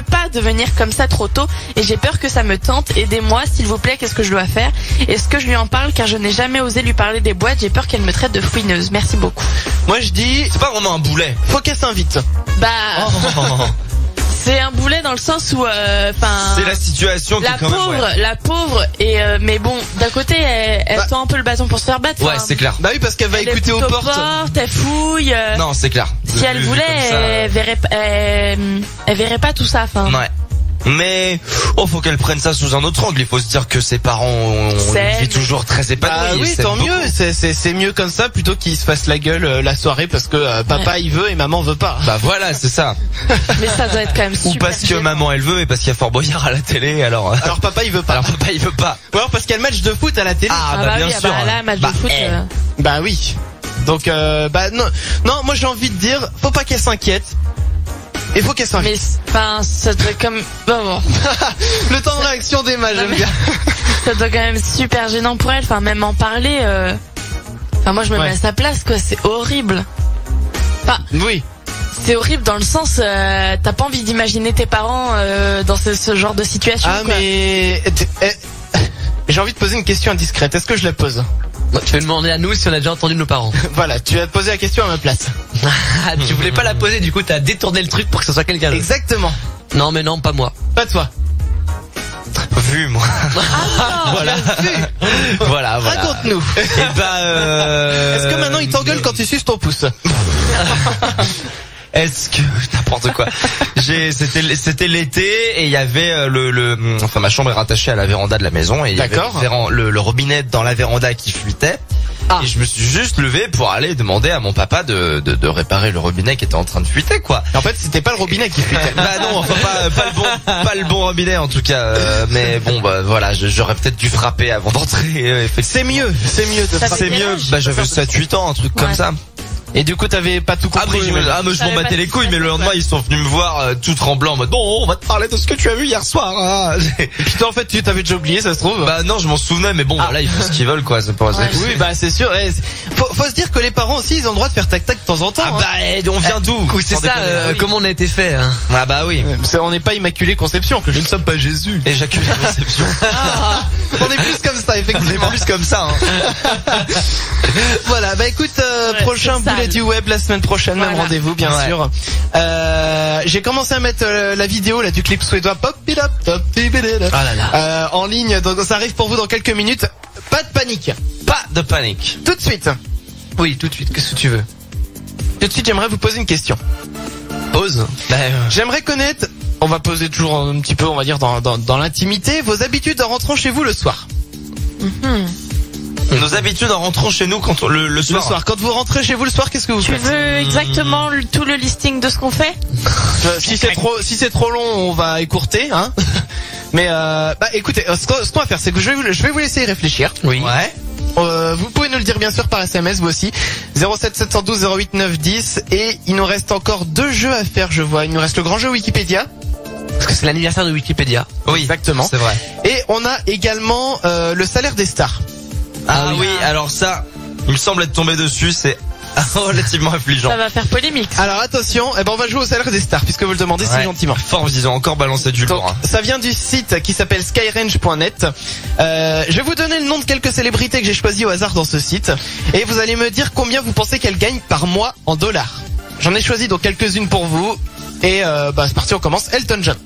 pas devenir comme ça trop tôt et j'ai peur que ça me tente. Aidez-moi, s'il vous plaît, qu'est-ce que je dois faire? Est-ce que je lui en parle car je n'ai jamais osé lui parler des boîtes? J'ai peur qu'elle me traite de fouineuse. Merci beaucoup. Moi, je dis... C'est pas vraiment un boulet. Faut qu'elle s'invite. Bah... Oh. C'est un boulet dans le sens où, c'est la situation qui est quand même, la pauvre, et mais bon, d'un côté, elle tend un peu le bâton pour se faire battre. Ouais, c'est clair. Bah oui, parce qu'elle va écouter aux portes. Elle fouille. Non, c'est clair. Si elle voulait, elle verrait pas tout ça. Enfin. Ouais. Mais faut qu'elle prenne ça sous un autre angle. Il faut se dire que ses parents ont une vie toujours très épanouie. Ah oui, tant mieux. C'est mieux comme ça plutôt qu'il se fasse la gueule la soirée parce que papa il veut et maman veut pas. Bah voilà, c'est ça. Mais ça doit être quand même super. Ou parce que maman elle veut et parce qu'il y a Fort Boyard à la télé. Alors papa il veut pas. Alors papa il veut pas. Ou alors parce qu'il y a le match de foot à la télé. Ah bah bien oui, sûr. Bah là, match de foot. Bah oui. Donc non, moi j'ai envie de dire, faut pas qu'elle s'inquiète. Il faut qu'elle s'invite. Mais ça doit comme bon. Le temps de réaction d'Emma, j'aime bien. Ça doit quand même super gênant pour elle. Enfin, même en parler. Moi, je me mets à sa place, quoi. C'est horrible. Oui. C'est horrible dans le sens, t'as pas envie d'imaginer tes parents dans ce genre de situation. Ah quoi. mais j'ai envie de poser une question indiscrète. Est-ce que je la pose? Tu vas demander à nous si on a déjà entendu nos parents. Voilà, tu vas te poser la question à ma place. Tu voulais pas la poser, du coup t'as détourné le truc pour que ce soit quelqu'un d'autre. Exactement. Non mais non, pas moi. Pas toi. Vu moi. Voilà. Voilà. Raconte-nous. Est-ce que maintenant il t'engueule quand tu suces ton pouce? Est-ce que n'importe quoi. C'était l'été et il y avait ma chambre est rattachée à la véranda de la maison et il y avait le robinet dans la véranda qui fuitait. Et je me suis juste levé pour aller demander à mon papa de réparer le robinet qui était en train de fuiter, quoi. Et en fait, c'était pas le robinet qui fuitait. Bah non, enfin pas le bon robinet en tout cas. Mais bon, bah voilà, j'aurais peut-être dû frapper avant d'entrer. C'est mieux de frapper. C'est mieux. Bah j'avais 7-8 ans, un truc comme ça. Et du coup, t'avais pas tout compris. Mais je m'en battais les couilles, mais le lendemain, ils sont venus me voir tout tremblant en mode, bon, on va te parler de ce que tu as vu hier soir. Hein. Putain, en fait, tu t'avais déjà oublié, ça se trouve. Bah non, je m'en souvenais, mais bon, voilà, ils font ce qu'ils veulent, quoi. C'est pas Oui, bah c'est sûr. Faut se dire que les parents aussi, ils ont le droit de faire tac-tac de temps en temps. Ah bah, on vient d'où? C'est ça, comment on a été fait, hein. Ah bah oui. On n'est pas Immaculée Conception, que je ne sommes pas Jésus. Éjaculé Conception. On est plus comme ça, effectivement. On est plus comme ça, hein. Voilà, bah écoute, prochain boulet du web la semaine prochaine, même rendez-vous bien sûr. J'ai commencé à mettre la vidéo là du clip suédois Pop It Up, Pop It Up, en ligne, donc ça arrive pour vous dans quelques minutes. Pas de panique. Pas de panique. Tout de suite. Oui, tout de suite, qu'est-ce que tu veux? Tout de suite, j'aimerais vous poser une question. Pose. J'aimerais connaître, on va poser toujours un petit peu, on va dire dans l'intimité, vos habitudes en rentrant chez vous le soir. Nos habitudes en rentrant chez nous quand le soir. Le soir, quand vous rentrez chez vous le soir, qu'est-ce que vous faites? Tu veux exactement tout le listing de ce qu'on fait? Si c'est trop long, on va écourter, hein. Mais écoutez, ce qu'on va faire, c'est que je vais vous laisser y réfléchir. Oui. Ouais. Vous pouvez nous le dire bien sûr par SMS, vous aussi. 07 712 08 9 10. Et il nous reste encore 2 jeux à faire, je vois. Il nous reste le grand jeu Wikipédia. Parce que c'est l'anniversaire de Wikipédia. Oui, exactement. C'est vrai. Et on a également le salaire des stars. Ah oui, alors ça, il me semble être tombé dessus, c'est Relativement affligeant. Ça va faire polémique. Alors attention, on va jouer au salaire des stars puisque vous le demandez si gentiment. Fort, ils ont encore balancé du lourd. Hein. Ça vient du site qui s'appelle skyrange.net. Je vais vous donner le nom de quelques célébrités que j'ai choisies au hasard dans ce site et vous allez me dire combien vous pensez qu'elles gagnent par mois en dollars. J'en ai choisi donc quelques-unes pour vous et c'est parti, on commence. Elton John.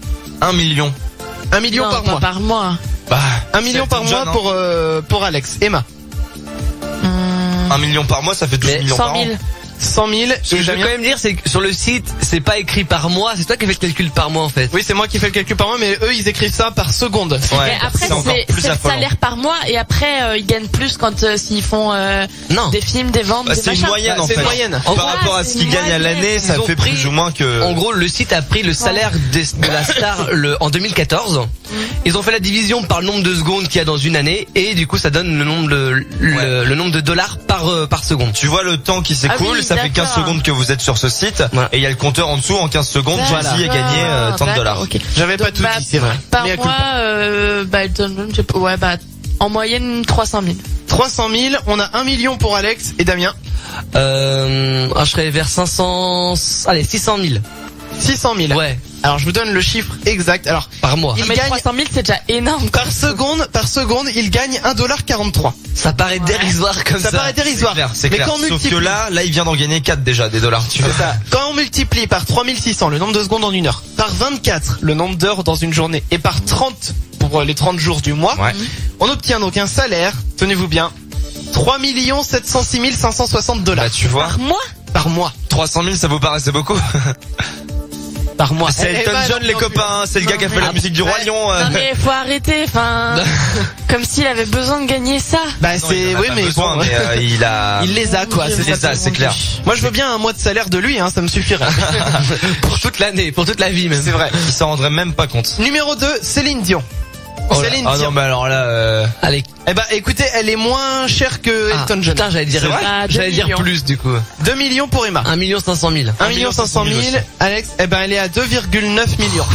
1 million. 1 million Non, par pas mois. par mois. 1 million par mois pour Alex. Emma. 1 million par mois, ça fait 12 millions par an. 100 000. Ce que je veux quand même dire, c'est que sur le site, c'est pas écrit par mois, c'est toi qui fais le calcul par mois en fait. Oui, c'est moi qui fais le calcul par mois, mais eux, ils écrivent ça par seconde. Mais après, c'est le salaire par mois et après, ils gagnent plus quand s'ils font des films, des ventes, des c'est machins. une moyenne en fait. C'est une moyenne. Par rapport à ce qu'ils gagnent à l'année, ça fait plus ou moins que... En gros, le site a pris le salaire de la star en 2014. Ils ont fait la division par le nombre de secondes qu'il y a dans une année et du coup, ça donne le nombre de dollars par seconde. Tu vois le temps qui s'écoule, ça fait 15 secondes que vous êtes sur ce site et il y a le compteur en dessous. En 15 secondes, Jay-Z a gagné tant de dollars. Okay. J'avais pas tout dit, c'est vrai. Par mois, en moyenne 300 000. 300 000, on a 1 million pour Alex et Damien. Je serais vers 600 000. 600 000. Ouais. Alors je vous donne le chiffre exact. Alors par mois. Mais 300 000 c'est déjà énorme. Par seconde, il gagne 1,43 $. Ça paraît dérisoire comme ça. Ça paraît dérisoire. C'est clair. Sauf que là, il vient d'en gagner 4 déjà des dollars. Tu vois. C'est ça. Quand on multiplie par 3600 le nombre de secondes en une heure, par 24 le nombre d'heures dans une journée et par 30 pour les 30 jours du mois, on obtient donc un salaire, tenez-vous bien, 3 706 560 $. Bah, tu vois. Par mois? Par mois. 300 000, ça vous paraissait beaucoup? Par mois. C'est Elton John, les copains, c'est le gars qui a fait la musique du Roi Lion. Non mais faut arrêter, comme s'il avait besoin de gagner ça. Bah c'est, oui mais besoin, bon, mais il les a quoi, c'est clair. Moi je veux bien un mois de salaire de lui, ça me suffirait. Pour toute l'année, pour toute la vie même. C'est vrai. Il s'en rendrait même pas compte. Numéro 2, Céline Dion. Céline Dion. Ah non, mais alors là, allez. Écoutez, elle est moins chère que Elton John. Putain, j'allais dire plus du coup. 2 millions pour Emma. 1 500 000. 1 500 000. Alex, elle est à 2,9 millions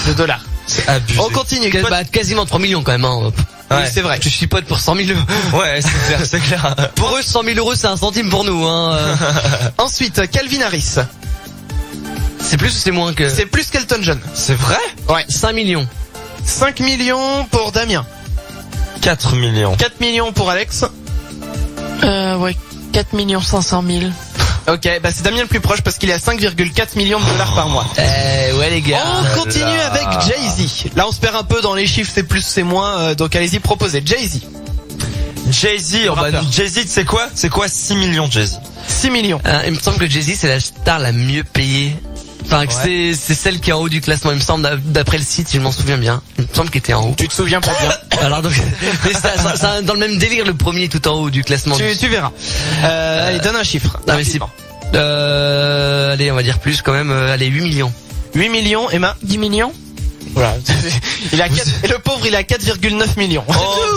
de dollars. C'est abusé. On continue. Quasiment 3 millions quand même. Oui, c'est vrai. Je suis pote pour 100 000 €. Ouais, c'est clair. Pour eux, 100 000 € c'est un centime pour nous. Ensuite, Calvin Harris. C'est plus ou c'est moins que... C'est plus qu'Elton John. C'est vrai? Ouais. 5 millions. 5 millions pour Damien. 4 millions. 4 millions pour Alex. 4 500 000. Ok, c'est Damien le plus proche parce qu'il est à 5,4 millions de dollars par mois. Ouais les gars. On continue avec Jay-Z. Là on se perd un peu dans les chiffres, c'est plus, c'est moins, donc allez-y, proposez. Jay-Z. Jay-Z, Jay-Z c'est quoi? C'est quoi 6 millions Jay-Z? 6 millions. Il me semble que Jay-Z c'est la star la mieux payée. Enfin, c'est celle qui est en haut du classement, il me semble, d'après le site, si je m'en souviens bien. Il me semble qu'elle était en haut. Tu te souviens pas bien. Alors donc, mais ça, dans le même délire, le premier tout en haut du classement. Tu verras. Allez, donne un chiffre. Non, mais allez, on va dire plus quand même, allez, 8 millions. 8 millions, Emma? 10 millions? Voilà. Et le pauvre, il a 4,9 millions. Oh,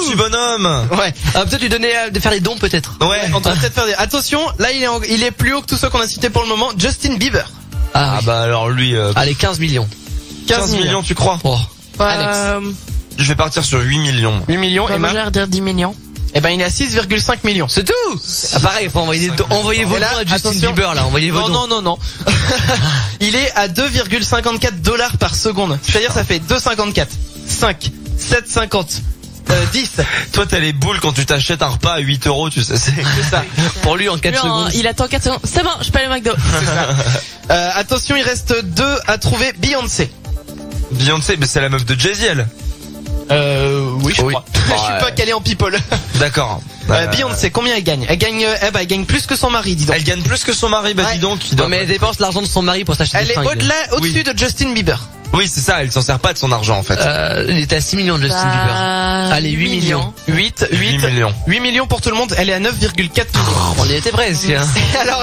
petit bonhomme. Ouais. Peut-être lui donner, de faire des dons peut-être. Ouais, on doit peut-être faire des... Attention, là, il est plus haut que tous ceux qu'on a cités pour le moment. Justin Bieber. Ah bah alors lui... Allez, 15 millions. 15 millions, tu crois? Alex. Je vais partir sur 8 millions. 8 millions, Emma? Je vais dire 10 millions. Il est à 6,5 millions. C'est tout. Pareil, faut envoyer vos dons à Justin Bieber là, envoyez vos dons. Non. Il est à 2,54 $ par seconde. C'est-à-dire ça fait 2,54, 5, 7,50, 10. Toi t'as les boules quand tu t'achètes un repas à 8 €, tu sais, c'est ça. Pour lui en 4 secondes. Il attend 4 secondes. C'est bon, je peux aller au McDo. C'est ça. Attention, il reste 2 à trouver. Beyoncé. Beyoncé, mais c'est la meuf de Jay-Z elle. Oui, je crois. Je suis pas calé en people. D'accord. Beyoncé, combien elle gagne? Elle gagne plus que son mari, dis donc. Elle gagne plus que son mari, dis donc. Non, mais elle dépense l'argent de son mari pour s'acheter des fringues. Elle est au-dessus de Justin Bieber. Oui, c'est ça, elle s'en sert pas de son argent en fait. Il était à 6 millions de Justin Bieber. Allez, 8 millions. 8 millions. 8 millions pour tout le monde, elle est à 9,4 millions. On y était presque. Alors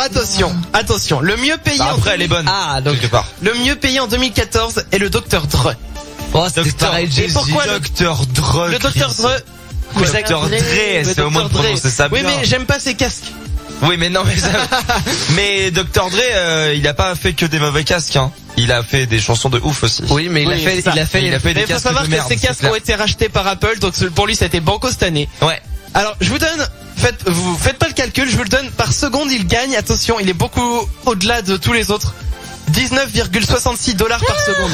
attention, le mieux payé après elle est bonne. Ah, donc quelque part. Le mieux payé en 2014 est le Dr. Dre. Oh, c'est pareil, et pourquoi Dr. Dre? Le Dr. Dre. Dr. Dre, c'est au moins de prononcer ça bien. Oui, mais j'aime pas ses casques. Oui, mais non, mais Dr. Dre, il a pas fait que des mauvais casques, Il a fait des chansons de ouf aussi. Oui, mais il a fait des casques de merde. Il faut savoir que ces casques ont été rachetés par Apple, donc pour lui, ça a été banco cette année. Ouais. Alors, je vous donne vous faites pas le calcul, je vous le donne par seconde, il gagne. Attention, il est beaucoup au-delà de tous les autres. 19,66 $ par seconde.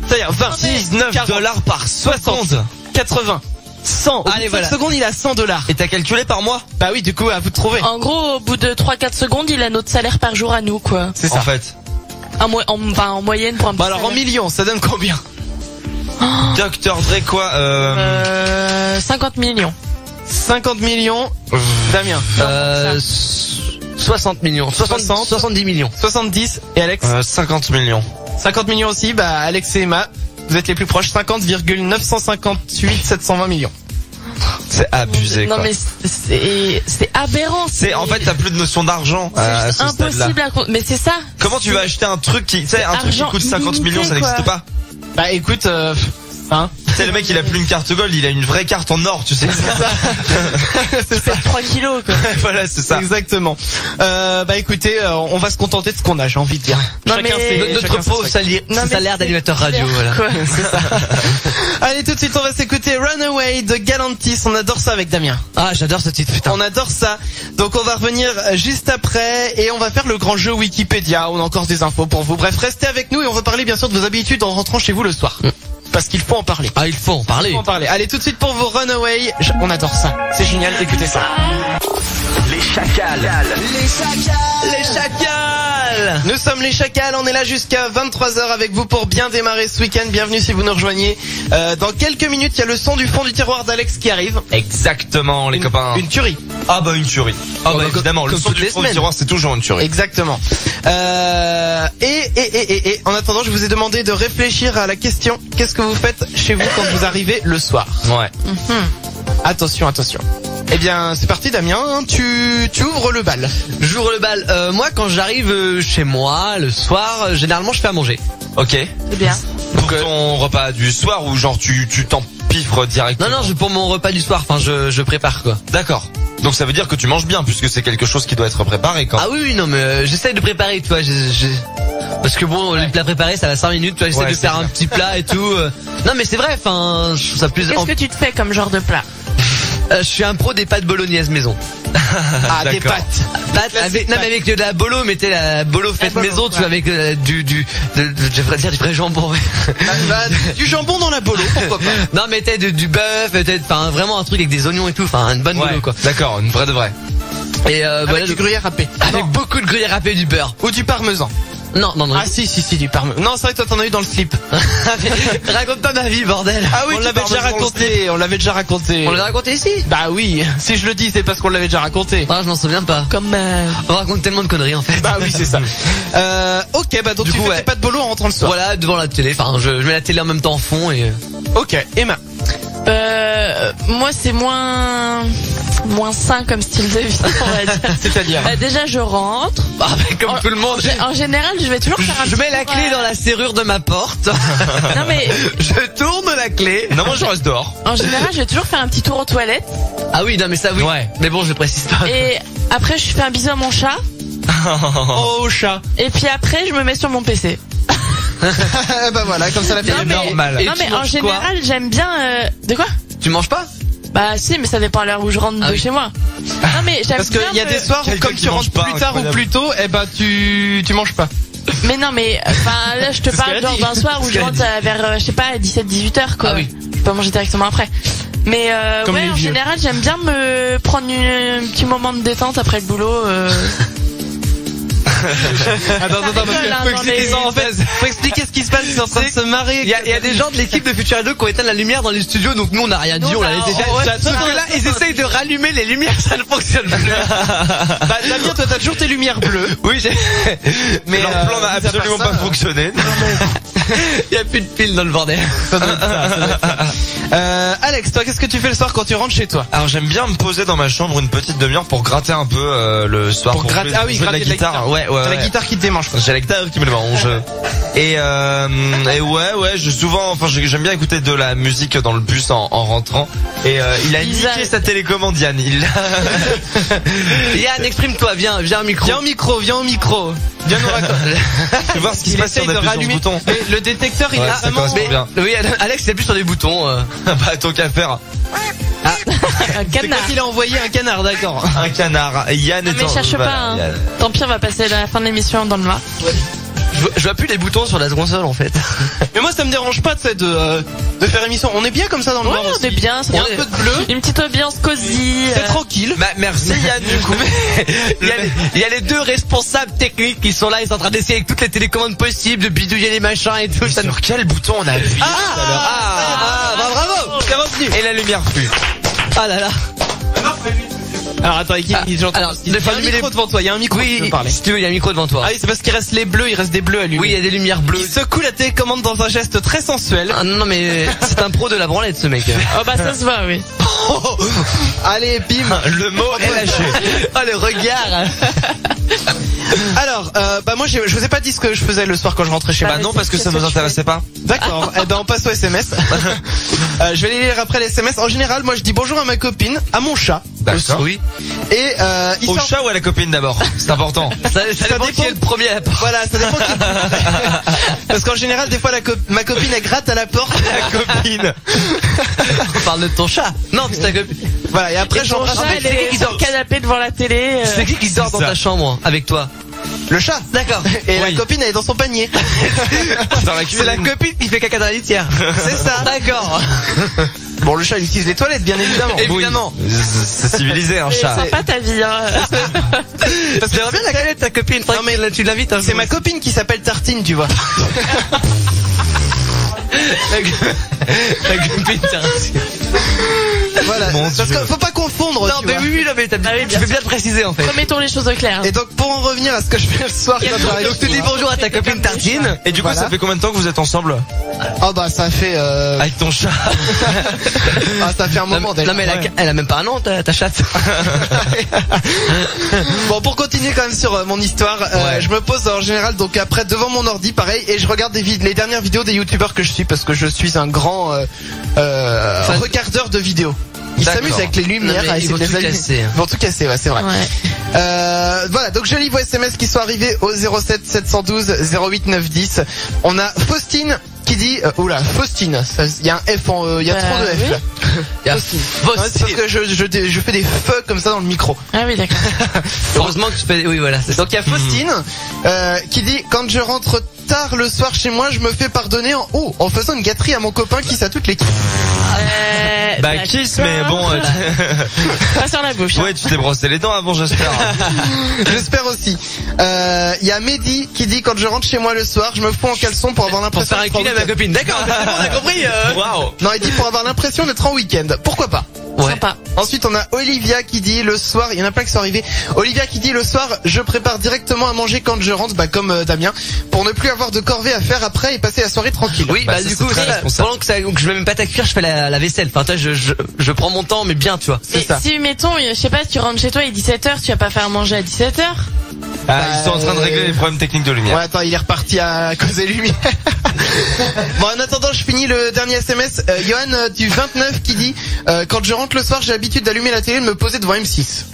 C'est-à-dire 20, 19 $ par seconde. 80, 100. Au bout de 5 secondes, il a 100 $. Et t'as calculé par mois? Bah oui, du coup, à vous de trouver. En gros, au bout de 3-4 secondes, il a notre salaire par jour à nous, quoi. C'est ça. En fait. En moyenne pour un petit Bon alors en salaire. millions, ça donne combien? Dr Dre quoi 50 millions. 50 millions. Damien. 60 millions. 70 millions. 70. Et Alex? 50 millions. 50 millions aussi. Bah Alex et Emma, vous êtes les plus proches. 50,958 720 millions. C'est abusé Non quoi. mais c'est aberrant. En fait t'as plus de notion d'argent à ce stade-là. Impossible à mais c'est ça. Comment tu vas acheter un truc qui, tu sais, un truc qui coûte 50 millions, ça n'existe pas? Bah écoute, C'est le mec, il a plus une carte gold, il a une vraie carte en or, tu sais. C'est ça. 3 kilos quoi. Voilà, c'est ça. Exactement. Bah écoutez, on va se contenter de ce qu'on a, j'ai envie de dire. Non, Chacun mais- ses- Notre chacun ses pauvre trucs. salaire d'animateur radio, voilà. Quoi. C'est ça. Allez, tout de suite, on va s'écouter Runaway de Galantis. On adore ça avec Damien. Ah, j'adore ce titre, putain. On adore ça. Donc on va revenir juste après et on va faire le grand jeu Wikipédia. On a encore des infos pour vous. Bref, restez avec nous et on va parler bien sûr de vos habitudes en rentrant chez vous le soir. Parce qu'il faut en parler. Ah, il faut en parler. Il faut en parler. Allez, tout de suite pour vos Runaway. On adore ça. C'est génial, écoutez ça. Les chacals. Les chacals. Nous sommes les chacals, on est là jusqu'à 23h avec vous pour bien démarrer ce week-end. Bienvenue si vous nous rejoignez. Dans quelques minutes, il y a le son du fond du tiroir d'Alex qui arrive. Exactement, les copains. Une tuerie. Ah bah une tuerie. Ah bah évidemment, le comme son toutes du les fond du semaines. tiroir, c'est toujours une tuerie. Exactement. Et en attendant, je vous ai demandé de réfléchir à la question. Qu'est-ce que vous faites chez vous quand vous arrivez le soir? Ouais. Attention, attention. Eh bien, c'est parti Damien, hein. tu ouvres le bal. J'ouvre le bal. Moi, quand j'arrive chez moi le soir, généralement, je fais à manger. Ok. C'est bien. Pour ton repas du soir ou genre tu t'empiffres directement? Non, pour mon repas du soir. Enfin, je prépare quoi. D'accord. Donc ça veut dire que tu manges bien puisque c'est quelque chose qui doit être préparé quand. Ah oui, non, mais j'essaie de préparer, tu vois. Parce que bon, les plats préparés, ça va 5 minutes. Tu vois, j'essaie Ouais, de c'est faire un clair. petit plat et tout. Non, mais c'est vrai. Enfin, je trouve ça plus. Qu'est-ce que tu te fais comme genre de plat? Je suis un pro des pâtes bolognaises maison. Ah, des D'accord. pâtes. Avec de la bolo, mais t'es la bolo faite bolo, maison, tu vois, avec je devrais dire du vrai jambon. Ouais. Du jambon dans la bolo, pourquoi pas. Non, mais t'es du bœuf, peut-être, enfin vraiment un truc avec des oignons et tout, enfin une bonne Ouais. bolo quoi. D'accord, une vraie de vraie. Et Avec du gruyère râpé. avec beaucoup de gruyère râpée, du beurre. Ou du parmesan. Non. Ah si, du parmesan. Non, c'est vrai que toi t'en as eu dans le slip. Raconte pas ma vie, bordel. Ah oui, On on l'avait l'avait déjà raconté. On l'avait déjà raconté. On l'a raconté ici. Bah oui, si je le dis, c'est parce qu'on l'avait déjà raconté. Ah, je m'en souviens pas. Comme On raconte tellement de conneries en fait. Bah oui, c'est ça. Ok, bah donc Du tu coup, fais ouais. tes pâtes bolo en rentrant le soir. Voilà, devant la télé. Enfin, je mets la télé en même temps en fond et. Ok, Emma. moi c'est moins sain comme style de vie, on va dire. C'est-à-dire Déjà je rentre. Ah, mais comme tout le monde. En général, je vais toujours faire un Je petit mets la tour, clé dans la serrure de ma porte. Non mais Je tourne la clé. Non, moi je reste dehors. en général, je vais toujours faire un petit tour aux toilettes Ah oui, non mais ça oui. Ouais. Mais bon, je le précise pas. et après je fais un bisou à mon chat Oh chat. et puis après je me mets sur mon PC. Bah voilà, comme ça la Non fait mais, normal. Et non, tu mais en manges quoi général, j'aime bien de quoi? Tu manges pas? Bah si, mais ça dépend à l'heure où je rentre Ah de oui. chez moi. Non mais j'aime Parce bien qu'il y a me- des soirs où Quelqu'un comme qui tu mange rentres pas, plus tard ou incroyable. plus tôt, eh bah tu manges pas. Mais non mais enfin là je te parle qu'elle a genre dit. d'un soir où C'est ce je qu'elle a rentre vers je sais pas 17-18 heures quoi. Ah oui. Je peux manger directement après. Mais Comme ouais les en vieux. général j'aime bien me prendre un petit moment de détente après le boulot. Attends, parce rigole, qu'il hein, faut dans expliquer les- ça en fait. Faut expliquer ce qui se passe, ils sont en train de se marrer. Il y a des gens de l'équipe de Future Radio qui ont éteint la lumière dans les studios, donc nous on n'a rien dit, on l'a laissé faire. ouais, Sauf que là, ils essayent de rallumer les lumières, ça ne fonctionne plus. Bah Damien, toi t'as toujours tes lumières bleues. Oui, Mais Leur plan n'a mis à part absolument ça, pas fonctionné. il y a plus de piles dans le bordel. ça doit être ça, ça doit être ça. Alex, toi qu'est-ce que tu fais le soir quand tu rentres chez toi? Alors j'aime bien me poser dans ma chambre une petite demi-heure pour gratter un peu le soir. Pour gratter, jouer- ah oui, jouer de gratter la guitare. Ouais. T'as la guitare qui te démange quoi. J'ai la guitare qui me le mange. Et ouais, j'aime bien écouter de la musique dans le bus en rentrant. Et il a Lisa- niqué sa télécommande, Yann. Yann, exprime-toi, viens au micro. Viens au micro. Viens nous raconter. Je vais voir ce qui se Il passe si essaye on de appuie sur le rallumer. bouton. Mais le détecteur, il Ouais, est ça vraiment. correspond bien. Oui, Alex, il appuie sur des boutons. Bah tant qu'à faire. Un C'est canard. quand il a envoyé un canard, d'accord. Un canard. Yann Non est mais cherche voilà, pas, hein. Yann. Tant pis, on va passer à la fin de l'émission dans le noir. Je vois plus les boutons sur la console en fait. Mais moi ça me dérange pas de faire émission. On est bien comme ça dans le Ouais, noir on aussi. est bien, Il y a un peu de bleu. une petite ambiance cosy. C'est tranquille. Bah, merci Yann du coup. Il y a les deux responsables techniques qui sont là, ils sont en train d'essayer avec toutes les télécommandes possibles, de bidouiller les machins et tout. Ça nous... Sur quel bouton on a appuyé tout à l'heure? bah, bravo. C'est revenu. Et la lumière fuit. Ah là là. Alors attends, j'entends. alors, Il y a un allumer micro les- devant toi, il y a un micro qui Oui, peut parler. si tu veux, il y a un micro devant toi. Ah oui, c'est parce qu'il reste les bleus, il reste des bleus allumés. Oui, il y a des lumières bleues. Il secoue la télécommande dans un geste très sensuel. Ah non, mais c'est un pro de la branlette ce mec. Oh bah ça se voit, oui. Allez, bim. Le mot est lâché. Oh le regard. Alors, bah moi je vous ai pas dit ce que je faisais le soir quand je rentrais chez moi. Bah non, parce que ça nous intéressait pas. D'accord. Eh ben on passe au SMS. Je vais les lire après les SMS. En général, moi je dis bonjour à ma copine, à mon chat. D'accord. Oui. Et il Au sort- chat ou à la copine d'abord? C'est important. Ça dépend qui est le premier à la porte. Voilà, ça dépend qui. Parce qu'en général, des fois ma copine elle gratte à la porte. La copine. On parle de ton chat. Non, c'est ta copine. Voilà, et après Ton j'embrasse chat, elle est sur le canapé devant la télé. C'est qui dort dans ça. ta chambre avec toi? le chat. D'accord. Et Oui. la copine elle est dans son panier. Dans la C'est la cuisine. copine qui fait caca dans la litière. C'est ça. D'accord. Bon, le chat il utilise les toilettes, bien évidemment. Évidemment. C'est civilisé un C'est chat. sympa ta vie, hein. Parce que j'aimerais bien la connaître ta copine. Non, mais tu l'invites un C'est ma copine qui s'appelle Tartine, tu vois. ta copine. Voilà. Mon Parce Dieu. qu'il faut pas confondre. Non, tu mais vois. oui, non, mais tu fais bien de préciser en fait. Remettons les choses au clair. Et donc pour en revenir à ce que je fais le soir quand j'arrive Donc tu chez dis moi. bonjour à ta copine Tartine. Et du coup, Voilà. ça fait combien de temps que vous êtes ensemble? Ah bah ça fait Avec ton chat. ça fait un moment déjà. Non mais elle a même pas un an ta chatte. Bon, pour continuer quand même sur mon histoire, Ouais. je me pose en général donc après devant mon ordi pareil et je regarde les dernières vidéos des youtubeurs que je suis parce que je suis un grand regardeur de vidéos. Ils D'accord. s'amusent avec les lumières, Non, mais à ils essayer vont de les tout allumer. casser, hein. Ils vont tout casser, ouais, c'est vrai. Ouais. Voilà, donc je lis vos SMS qui sont arrivés au 07 712 08 910. On a Faustine qui dit Faustine, il y a un F il y a trop de F oui. là. Il y a Ouais, c'est parce que je fais des feux comme ça dans le micro. Ah oui, d'accord. Heureusement que tu fais. Oui, voilà. C'est ça. Donc il y a Faustine qui dit quand je rentre tard le soir chez moi, je me fais pardonner en faisant une gâterie à mon copain qui a toutes les kisses. Bah kiss, mais bon. Pas sur la bouche. Ouais, tu t'es brossé les dents avant, j'espère. J'espère aussi. Il y a Mehdi qui dit quand je rentre chez moi le soir, je me fous en caleçon pour avoir Pour l'impression faire d'être en enculer à ma week-end. copine. D'accord, c'est bon, on a compris. Waouh. Non, il dit pour avoir l'impression d'être en week-end. Pourquoi pas? Ouais. Sympa. Ensuite, on a Olivia qui dit le soir, il y en a plein qui sont arrivés. Olivia qui dit le soir, je prépare directement à manger quand je rentre, comme Damien, pour ne plus avoir de corvée à faire après et passer la soirée tranquille. Oui, Bah, bah, ça, du c'est coup, très ça, responsable. pendant que je mets même pas ta cuire, je fais la vaisselle. Enfin, toi, je prends mon temps, mais bien, tu vois. C'est Et ça. si, mettons, je sais pas, tu rentres chez toi, il est 17h, tu vas pas faire manger à 17h? Ah, ils sont en train de régler les problèmes techniques de lumière. Ouais, attends, il est reparti à causer lumière. Bon, en attendant, je finis le dernier SMS. Johan du 29 qui dit quand je rentre le soir, j'ai l'habitude d'allumer la télé et de me poser devant M6.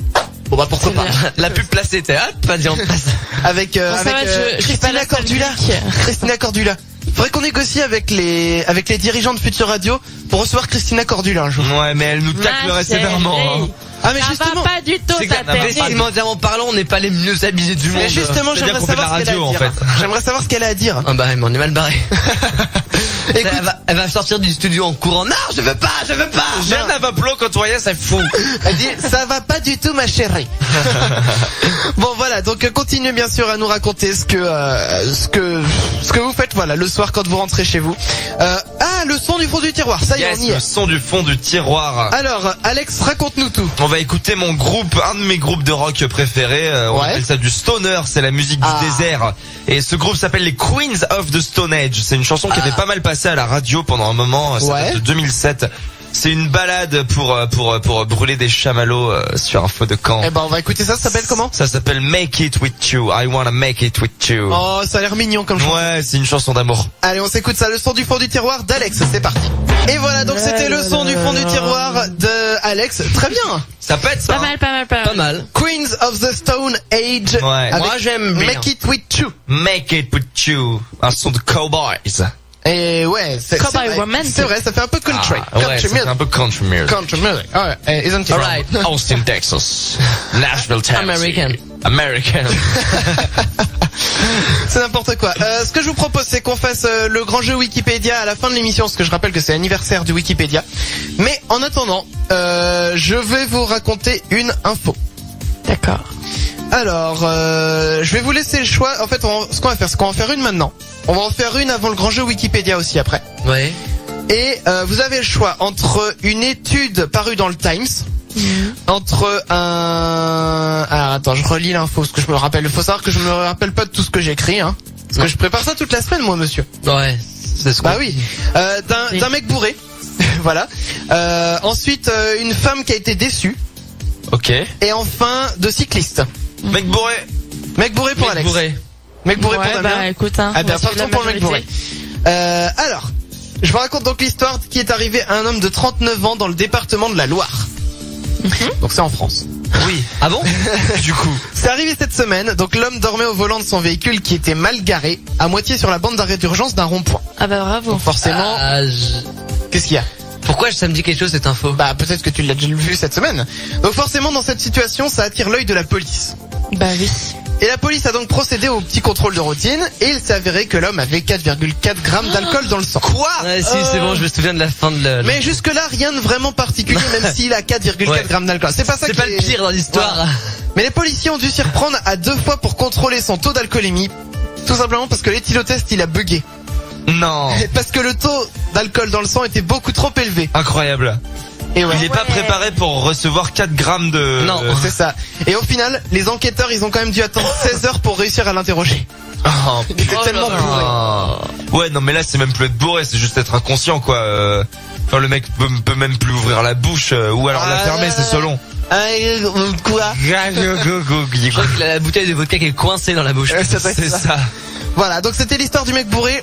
Bon bah pourquoi C'est pas. bien. La pub placée, t'es hop, vas-y, on passe. Avec Bon, ça va, je suis pas Christina la seule Cordula. geek. Christina Cordula. Faudrait qu'on négocie avec les dirigeants de Future Radio pour recevoir Christina Cordula un jour. Ouais, mais elle nous taclerait sévèrement. Hein. Ah mais Ça justement. va pas du tout, c'est ta que- non, mais tête. Financièrement parlant, on n'est pas les mieux habillés du monde. Mais justement, C'est bien j'aimerais qu'on fait de la savoir ce qu'elle a radio, à en dire. fait. J'aimerais savoir ce qu'elle a à dire. Ah bah, mais on est mal barré. Écoute, Elle va sortir du studio en courant. Non, je veux pas. Jeanne Avaplo, quand on voyait, c'est fou. elle dit ça va pas du tout ma chérie. Bon voilà, donc continuez bien sûr à nous raconter ce que vous faites voilà le soir quand vous rentrez chez vous. Le son du fond du tiroir, ça y est, Yes, on y le est. son du fond du tiroir. Alors Alex, raconte-nous tout. On va écouter mon groupe, un de mes groupes de rock préférés. On Ouais. appelle ça du stoner, c'est la musique du désert. Et ce groupe s'appelle les Queens of the Stone Age. C'est une chanson qui avait pas mal passé à la radio pendant un moment. Ça Ouais. date de 2007. C'est une balade pour brûler des chamallows sur un feu de camp. Eh ben on va écouter ça s'appelle comment? Ça s'appelle Make It With You. I Wanna Make It With You. Oh, ça a l'air mignon comme chanson. Ouais, c'est une chanson d'amour. Allez, on s'écoute ça, le son du fond du tiroir d'Alex, c'est parti. Et voilà, donc c'était le son du fond du tiroir de Alex. Très bien. Ça pète ça. Pas mal, pas mal, pas mal. Pas mal. Queens of the Stone Age. Ouais. Avec Moi, j'aime bien. Make It With You. Make It With You. Un son de Cowboys. Et ouais, c'est vrai, ça fait un peu country. Ouais, ça fait un peu country music. Country music. Ouais, isn't it? Alright, Austin, Texas, Nashville, Tennessee. American. C'est n'importe quoi. Ce que je vous propose, c'est qu'on fasse le grand jeu Wikipédia à la fin de l'émission, parce que je rappelle que c'est l'anniversaire du Wikipédia. Mais en attendant, je vais vous raconter une info. D'accord. Alors, je vais vous laisser le choix. En fait, ce qu'on va faire, c'est qu'on va en faire une maintenant. On va en faire une avant le grand jeu Wikipédia aussi après. Ouais. Et vous avez le choix entre une étude parue dans le Times, entre un... Alors attends, je relis l'info, parce que je me rappelle. Il faut savoir que je me rappelle pas de tout ce que j'écris, hein. Parce que je prépare ça toute la semaine, moi, monsieur. Ouais, c'est ce Bah oui. D'un mec bourré. Voilà. Ensuite, une femme qui a été déçue. Ok. Et enfin, de cyclistes. Mec bourré. Mec bourré pour Alex. Mec bourré pour Damien. Bah écoute, hein. Ah ben, partons pour le mec bourré. Alors, je vous raconte donc l'histoire qui est arrivée à un homme de 39 ans dans le département de la Loire. Donc c'est en France. Oui. Ah bon? Du coup. C'est arrivé cette semaine, donc l'homme dormait au volant de son véhicule qui était mal garé, à moitié sur la bande d'arrêt d'urgence d'un rond-point. Ah bah bravo. Donc forcément... Qu'est-ce qu'il y a? Pourquoi ça me dit quelque chose cette info? Bah peut-être que tu l'as déjà vu cette semaine. Donc forcément dans cette situation ça attire l'œil de la police. Bah oui. Et la police a donc procédé au petit contrôle de routine et il s'est avéré que l'homme avait 4,4 grammes d'alcool dans le sang. Quoi? Ouais, si, c'est bon, je me souviens de la fin de Mais jusque là rien de vraiment particulier même s'il a 4,4 grammes d'alcool. C'est pas ça. C'est pas le pire dans l'histoire. Voilà. Mais les policiers ont dû s'y reprendre à 2 fois pour contrôler son taux d'alcoolémie. Tout simplement parce que l'éthylotest il a bugué. Non. Parce que le taux d'alcool dans le sang était beaucoup trop élevé. Incroyable. Et ouais. Il n'est pas préparé pour recevoir 4 grammes de... Non, c'est ça. Et au final, les enquêteurs, ils ont quand même dû attendre 16 heures pour réussir à l'interroger. Oh, il était tellement bourré. Ouais, non mais là c'est même plus être bourré, c'est juste être inconscient quoi. Enfin le mec peut même plus ouvrir la bouche ou alors la fermer, c'est selon. Quoi? Je crois qu'il a la bouteille de vodka qui est coincée dans la bouche. C'est ça. Voilà, donc c'était l'histoire du mec bourré.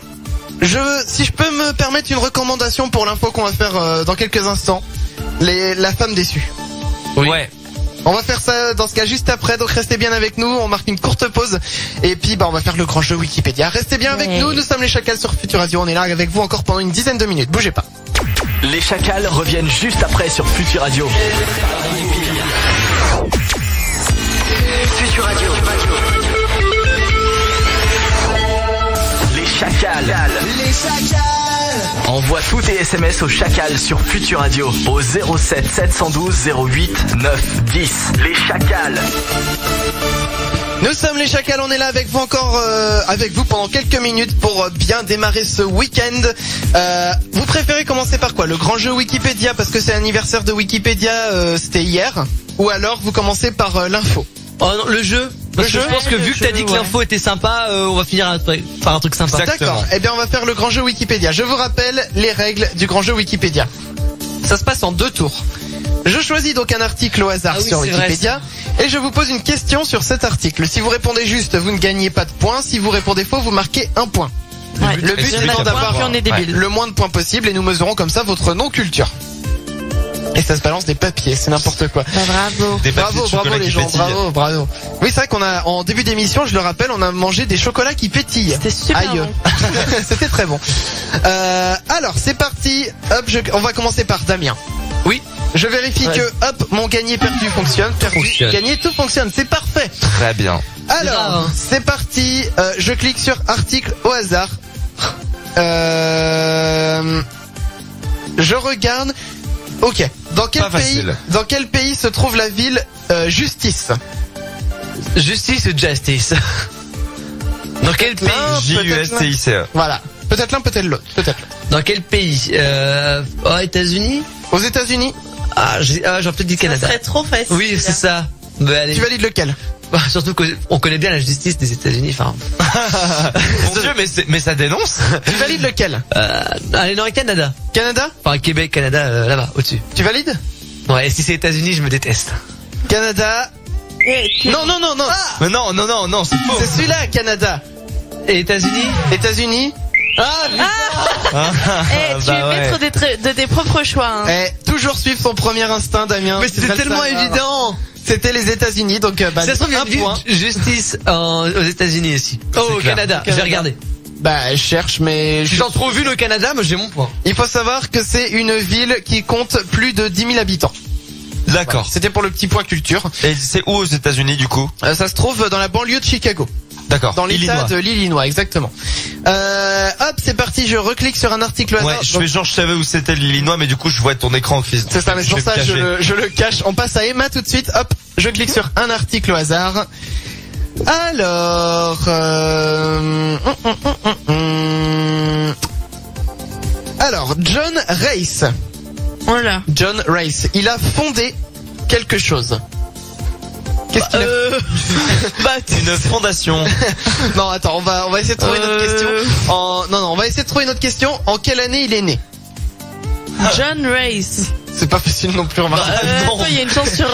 Si je peux me permettre une recommandation pour l'info qu'on va faire dans quelques instants. La femme déçue. Oui. Ouais. On va faire ça dans ce cas juste après, donc restez bien avec nous, on marque une courte pause et puis on va faire le grand jeu Wikipédia. Restez bien avec nous sommes les Chacals sur Futur Radio, on est là avec vous encore pendant une dizaine de minutes, bougez pas. Les Chacals reviennent juste après sur Futur Radio. Futur Radio. Les Chacals. Les Chacals. Envoie tous tes SMS au Chacal sur Futur Radio au 07 712 08 9 10. Les Chacals. Nous sommes les Chacals, on est là avec vous encore, avec vous pendant quelques minutes pour bien démarrer ce week-end. Vous préférez commencer par quoi? Le grand jeu Wikipédia parce que c'est l'anniversaire de Wikipédia, c'était hier. Ou alors vous commencez par l'info? Oh non, le jeu. Parce que je pense que vu que t'as dit que l'info était sympa, on va finir par un truc sympa. D'accord. Eh bien, on va faire le grand jeu Wikipédia. Je vous rappelle les règles du grand jeu Wikipédia. Ça se passe en 2 tours. Je choisis donc un article au hasard sur Wikipédia et je vous pose une question sur cet article. Si vous répondez juste, vous ne gagnez pas de points. Si vous répondez faux, vous marquez 1 point. Ouais. Le but c'est d'avoir le moins de points possible et nous mesurons comme ça votre non-culture. Et ça se balance des papiers, c'est n'importe quoi. Bah, bravo. Bravo les gens, bravo. Oui, c'est vrai qu'on a, en début d'émission, je le rappelle, on a mangé des chocolats qui pétillent. C'était super bon. C'était très bon. Alors, c'est parti. Hop, on va commencer par Damien. Oui. Je vérifie que, hop, mon gagné perdu fonctionne. Gagné, tout fonctionne, c'est parfait. Très bien. Alors, c'est parti. Je clique sur article au hasard. Je regarde. Ok. Dans quel pays se trouve la ville Justice? Justice ou Justice? Dans quel pays? J-U-S-T-I-C-E. Voilà. Peut-être l'un, peut-être l'autre. Dans quel pays? Aux États-Unis? Aux États-Unis? J'aurais peut-être dit Canada. Ça serait trop facile. Oui, c'est ça. Bah, allez. Tu valides lequel? Surtout qu'on connaît bien la justice des États-Unis. Enfin. Mon Dieu, mais ça dénonce. Tu valides lequel? Allez, dans le Canada. Canada? Enfin, Québec, Canada, là-bas, au-dessus. Tu valides? Ouais, si c'est États-Unis, je me déteste. Canada. Non. Mais non, c'est faux. C'est celui-là, Canada. Et États-Unis? États-Unis. Tu es maître de tes propres choix. Hein. Toujours suivre son premier instinct, Damien. Mais c'était tellement évident. C'était les États-Unis, donc ça se trouve, un point. Justice aux États-Unis aussi. Oh, au Canada. Je vais regarder. Bah, je cherche, mais... Si j'en trouve une au Canada, moi j'ai mon point. Il faut savoir que c'est une ville qui compte plus de 10 000 habitants. D'accord. Voilà. C'était pour le petit point culture. Et c'est où aux États-Unis du coup? Ça se trouve dans la banlieue de Chicago. D'accord. Dans l'état de l'Illinois, exactement. Hop, c'est parti, je reclique sur un article au hasard. Ouais, je fais genre je savais où c'était l'Illinois, mais du coup je vois ton écran, fils. C'est ça, mais c'est pour ça je le cache. On passe à Emma tout de suite. Hop, je clique sur un article au hasard. Alors, alors John Race. Voilà. John Race, il a fondé quelque chose. Qu'est-ce qu'il a Une fondation. Non, attends, on va essayer de trouver une autre question. On va essayer de trouver une autre question. En quelle année il est né? John Race. C'est pas facile non plus, remarque. Attends, il y a une chance sur...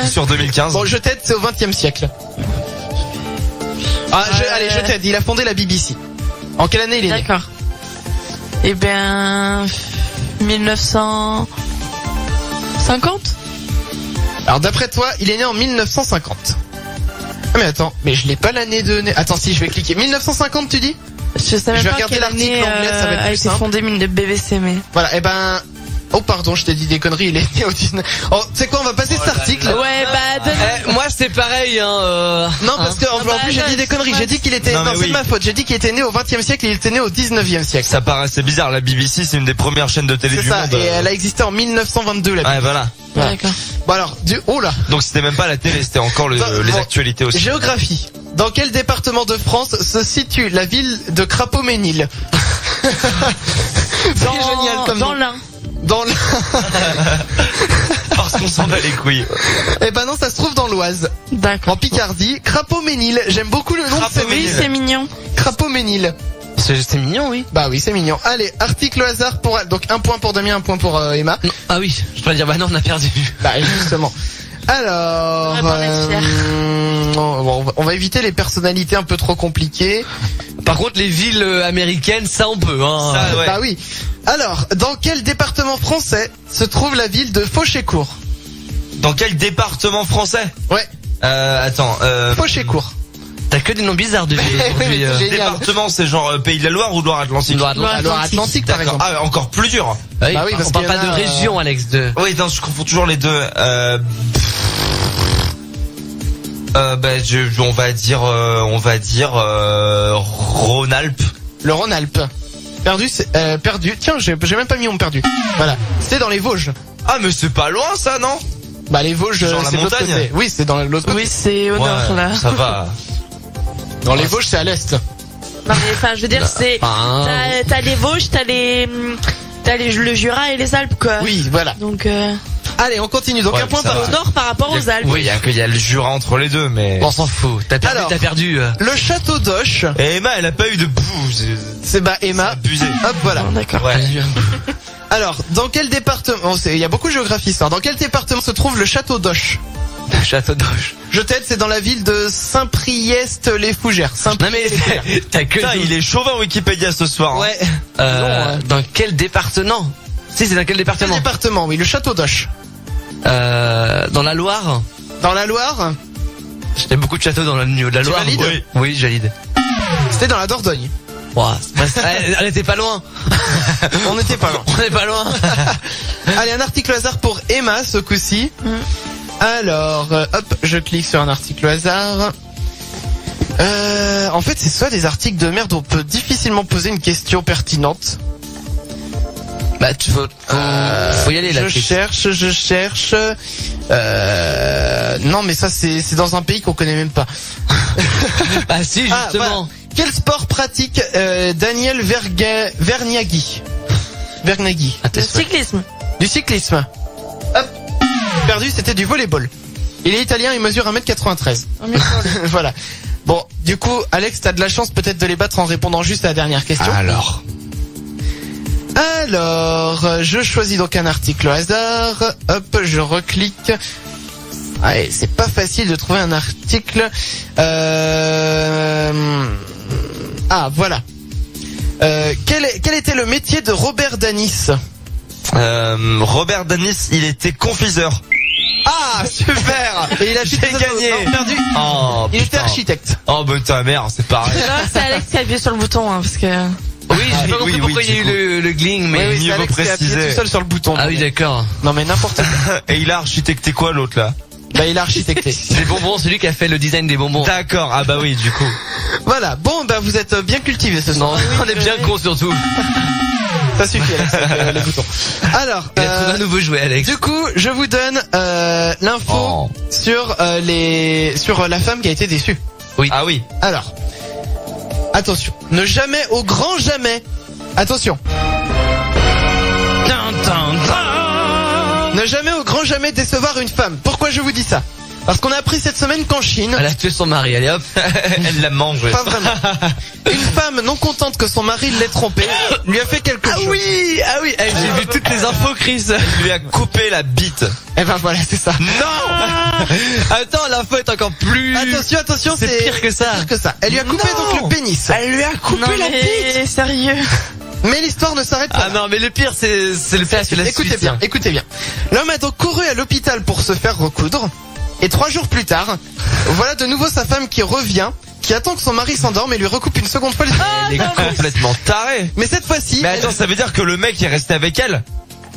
Sur 2015. Bon, je t'aide, c'est au 20e siècle. Allez, je t'aide, il a fondé la BBC. En quelle année il est né? D'accord. Eh ben... 1950. Alors d'après toi, il est né en 1950. Ah mais attends, mais je l'ai pas l'année de né. Attends, si je vais cliquer. 1950 tu dis? Je sais même vais pas regarder quelle l'article année anglais, ça va être a plus été simple. fondée de BBC, mais... Voilà, et ben... Oh pardon, je t'ai dit des conneries, il est né au 19... Oh, tu sais quoi, on va passer cet article. Ouais, bah... Moi c'est pareil, hein. Non, parce que en plus j'ai dit des conneries, j'ai dit qu'il était... Non, c'est de ma faute, j'ai dit qu'il était né au 20e siècle et il était né au 19e siècle. Ça paraissait bizarre, la BBC c'est une des premières chaînes de télé C'est du ça, monde. et elle a existé en 1922 la BBC. Ouais, voilà. D'accord. Bon alors, oh là. Donc c'était même pas la télé, c'était encore les actualités aussi. Géographie. Dans quel département de France se situe la ville de Crapaud-Ménil? C'est génial comme Dans nom. l'Ain. Dans l'Ain. Parce qu'on s'en bat les couilles. Eh ben non, ça se trouve dans l'Oise. D'accord. En Picardie. Crapaud-Ménil. J'aime beaucoup le nom de cette Oui, ville. c'est mignon. Crapaud-Ménil. C'est mignon, oui. Bah oui, c'est mignon. Allez, article au hasard pour... Donc un point pour Damien, un point pour Emma. Non. Ah oui, je peux dire, bah non, on a perdu. Bah justement. Alors... On va pas être fiers. On va éviter les personnalités un peu trop compliquées. Par contre, les villes américaines, ça on peut, hein. Ça, ouais. Bah oui. Alors, dans quel département français se trouve la ville de Fauchécourt? Dans quel département français? Ouais. Attends. Fauchécourt. T'as que des noms bizarres de villes aujourd'hui. Génial. Département, c'est genre Pays de la Loire ou Loire-Atlantique? Loire-Atlantique, par D'accord. exemple. Ah, encore plus dur. Oui, Bah oui, parce on parle qu'il y pas en de a, région, Alex. Oui, non, je confonds toujours les deux. On va dire Rhône-Alpes. Le Rhône-Alpes. Perdu, perdu. Tiens, j'ai même pas mis mon perdu. Voilà. C'était dans les Vosges. Ah, mais c'est pas loin, ça, non? Bah les Vosges, Genre la c'est de l'autre montagne. côté. Oui, c'est dans l'autre côté. Oui, c'est au nord, là. Ça va. Dans les Vosges, c'est à l'est. Non, mais enfin, je veux dire, c'est... T'as les Vosges, t'as le Jura et les Alpes, quoi. Oui, voilà. Donc, Allez, on continue. Donc Ouais, un point ça par va. au nord par rapport aux Alpes. Oui, il y a le Jura entre les deux, mais... On s'en fout. T'as perdu, Alors. t'as perdu. Le château d'Auch. Et Emma, elle a pas eu de boue. C'est Emma. Abusé. Hop, voilà. Bon, d'accord. Ouais. Alors, dans quel département... Il y a beaucoup de géographie, ça. Dans quel département se trouve le château d'Auch? Le château d'Auch. Je t'aide, c'est dans la ville de Saint-Priest-les-Fougères. Non mais t'as que... Putain, il est chauvin Wikipédia ce soir. Hein. Ouais. Dans quel département? Si, c'est dans quel Quel département? département, oui, le château d'Auch. Dans la Loire. Dans la Loire, J'ai beaucoup de châteaux dans le niveau de la Tu Loire. valides Oui, oui, je valide. c'était dans la Dordogne. Ouah, elle était pas loin. On n'était pas loin. On est pas loin. Allez, un article au hasard pour Emma, ce coup-ci. Alors, hop, je clique sur un article au hasard. En fait, c'est soit des articles de merde où on peut difficilement poser une question pertinente. Bah, faut y aller là. Je cherche. Non, mais ça, c'est dans un pays qu'on connaît même pas. Bah si, justement. Voilà. Quel sport pratique Daniel Vergnaghi? Le cyclisme. Du cyclisme. Hop. Perdu, c'était du volleyball. Il est italien, il mesure 1m93. Voilà. Bon, du coup, Alex, t'as de la chance peut-être de les battre en répondant juste à la dernière question. Alors, je choisis donc un article au hasard. Hop, je reclique. Allez, c'est pas facile de trouver un article. Voilà. Quel était le métier de Robert Danis? Robert Danis, il était confiseur. Ah, super. Et il a J'ai gagné. perdu. Oh, Il était putain. architecte. Oh, ben ta mère, c'est pareil. Non, c'est Alex qui a appuyé sur le bouton, hein, parce que... Oui, j'ai pas compris oui, pourquoi oui, il y a eu du le gling, mais... Oui, mieux c'est vaut Alex qui a appuyé préciser. tout seul sur le bouton. Ah oui, d'accord. Non mais n'importe quoi. Et il a architecté quoi l'autre là? Bah il a architecté. Les bonbons, c'est lui qui a fait le design des bonbons. D'accord, ah bah oui, du coup. Voilà, bon bah vous êtes bien cultivés ce soir. Non, on est bien con surtout. Ça suffit Alex, avec, les boutons. Alors, Il a trouvé un nouveau jouet, Alex. du coup, je vous donne l'info Oh. sur sur la femme qui a été déçue. Oui. Ah oui. Alors, attention, ne jamais au grand jamais. Attention. Ne jamais au grand jamais décevoir une femme. Pourquoi je vous dis ça? Parce qu'on a appris cette semaine qu'en Chine, Elle a tué son mari, allez hop. Elle l'a mangé. pas vraiment, une femme non contente que son mari l'ait trompée lui a fait quelque chose. Ah oui, j'ai vu toutes les infos, Chris. Il lui a coupé la bite. Et ben voilà, c'est ça. Non. Attends, l'info est encore plus... Attention, C'est pire que ça. pire que ça. Elle lui a coupé Non. donc le pénis. Elle lui a coupé Non, la bite. mais sérieux. Mais l'histoire ne s'arrête pas. Ah non, mais le pire, c'est le pire, c'est la Écoutez suite. bien, écoutez bien. L'homme a donc couru à l'hôpital pour se faire recoudre. Et 3 jours plus tard, voilà de nouveau sa femme qui revient, qui attend que son mari s'endorme et lui recoupe une seconde fois le Elle est complètement tarée. Mais cette fois-ci, Mais attends, ça veut dire que le mec est resté avec elle?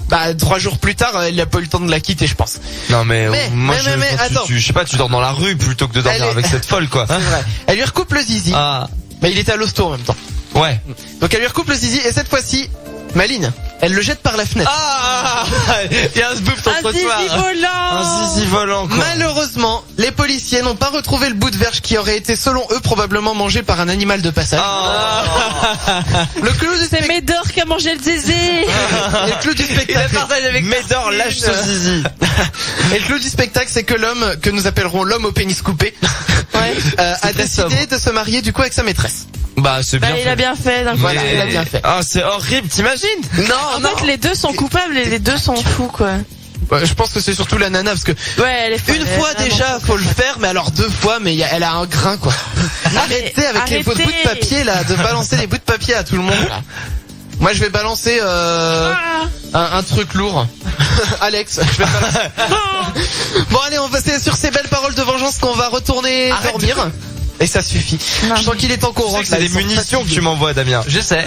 bah 3 jours plus tard, il n'a pas eu le temps de la quitter, je pense. Non mais, Mais, attends. je sais pas, tu dors dans la rue plutôt que de dormir Elle est- avec cette folle quoi. C'est vrai. Elle lui recoupe le zizi. Ah. Bah il était à l'hosto en même temps. Ouais. Donc elle lui recoupe le zizi et cette fois-ci, Maline, elle le jette par la fenêtre. Ah. Il y a un sboof dans le Un trottoir. zizi volant. Un zizi volant quoi. Malheureusement, les policiers n'ont pas retrouvé le bout de verge qui aurait été, selon eux, probablement mangé par un animal de passage. Ah. Le clou du C'est spectacle. Médor qui a mangé le zizi. Et le clou du Il a spectacle. partagé avec Médor, lâche ce zizi. Et le clou du spectacle, c'est que l'homme, que nous appellerons l'homme au pénis coupé, a très décidé sobre. de se marier du coup avec sa maîtresse. Bah c'est Bah, bien. il a bien fait d'un coup. Voilà, il a bien fait. Ah c'est horrible, t'imagines? En fait, les deux sont coupables et les deux sont fous, quoi. Je pense que c'est surtout la nana parce que Ouais, elle est folle, une elle est fois vraiment déjà folle. faut le faire, mais alors 2 fois, mais elle a un grain quoi. Arrêtez avec les bouts de papier là, de balancer des bouts de papier à tout le monde. Là. Moi je vais balancer un truc lourd. Alex, je vais balancer. Bon allez, on va c'est sur ces belles paroles de vengeance qu'on va retourner dormir. Et ça suffit. Non, Je sens qu'il est temps qu'on Tu sais rentre. que c'est là, des ils sont munitions que fatigués. tu m'envoies Damien. Je sais.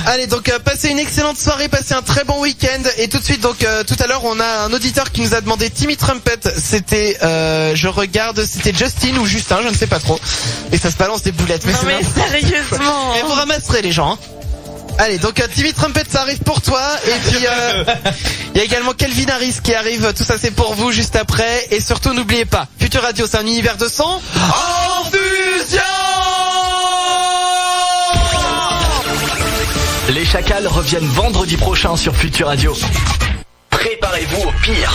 Allez, donc passez une excellente soirée, passez un très bon week-end. Et tout de suite, donc tout à l'heure, on a un auditeur qui nous a demandé Timmy Trumpet. C'était, je regarde, c'était Justin ou Justin, je ne sais pas trop. Et ça se balance des boulettes. Non c'est mais n'importe quoi. sérieusement. Mais vous ramasserez les gens. Hein. Allez, donc Timmy Trumpet, ça arrive pour toi. Et puis il y a également Calvin Harris qui arrive. Tout ça, c'est pour vous juste après. Et surtout, n'oubliez pas, Futur Radio, c'est un univers de son. En fusion. Les Chacals reviennent vendredi prochain sur Futur Radio. Préparez-vous au pire.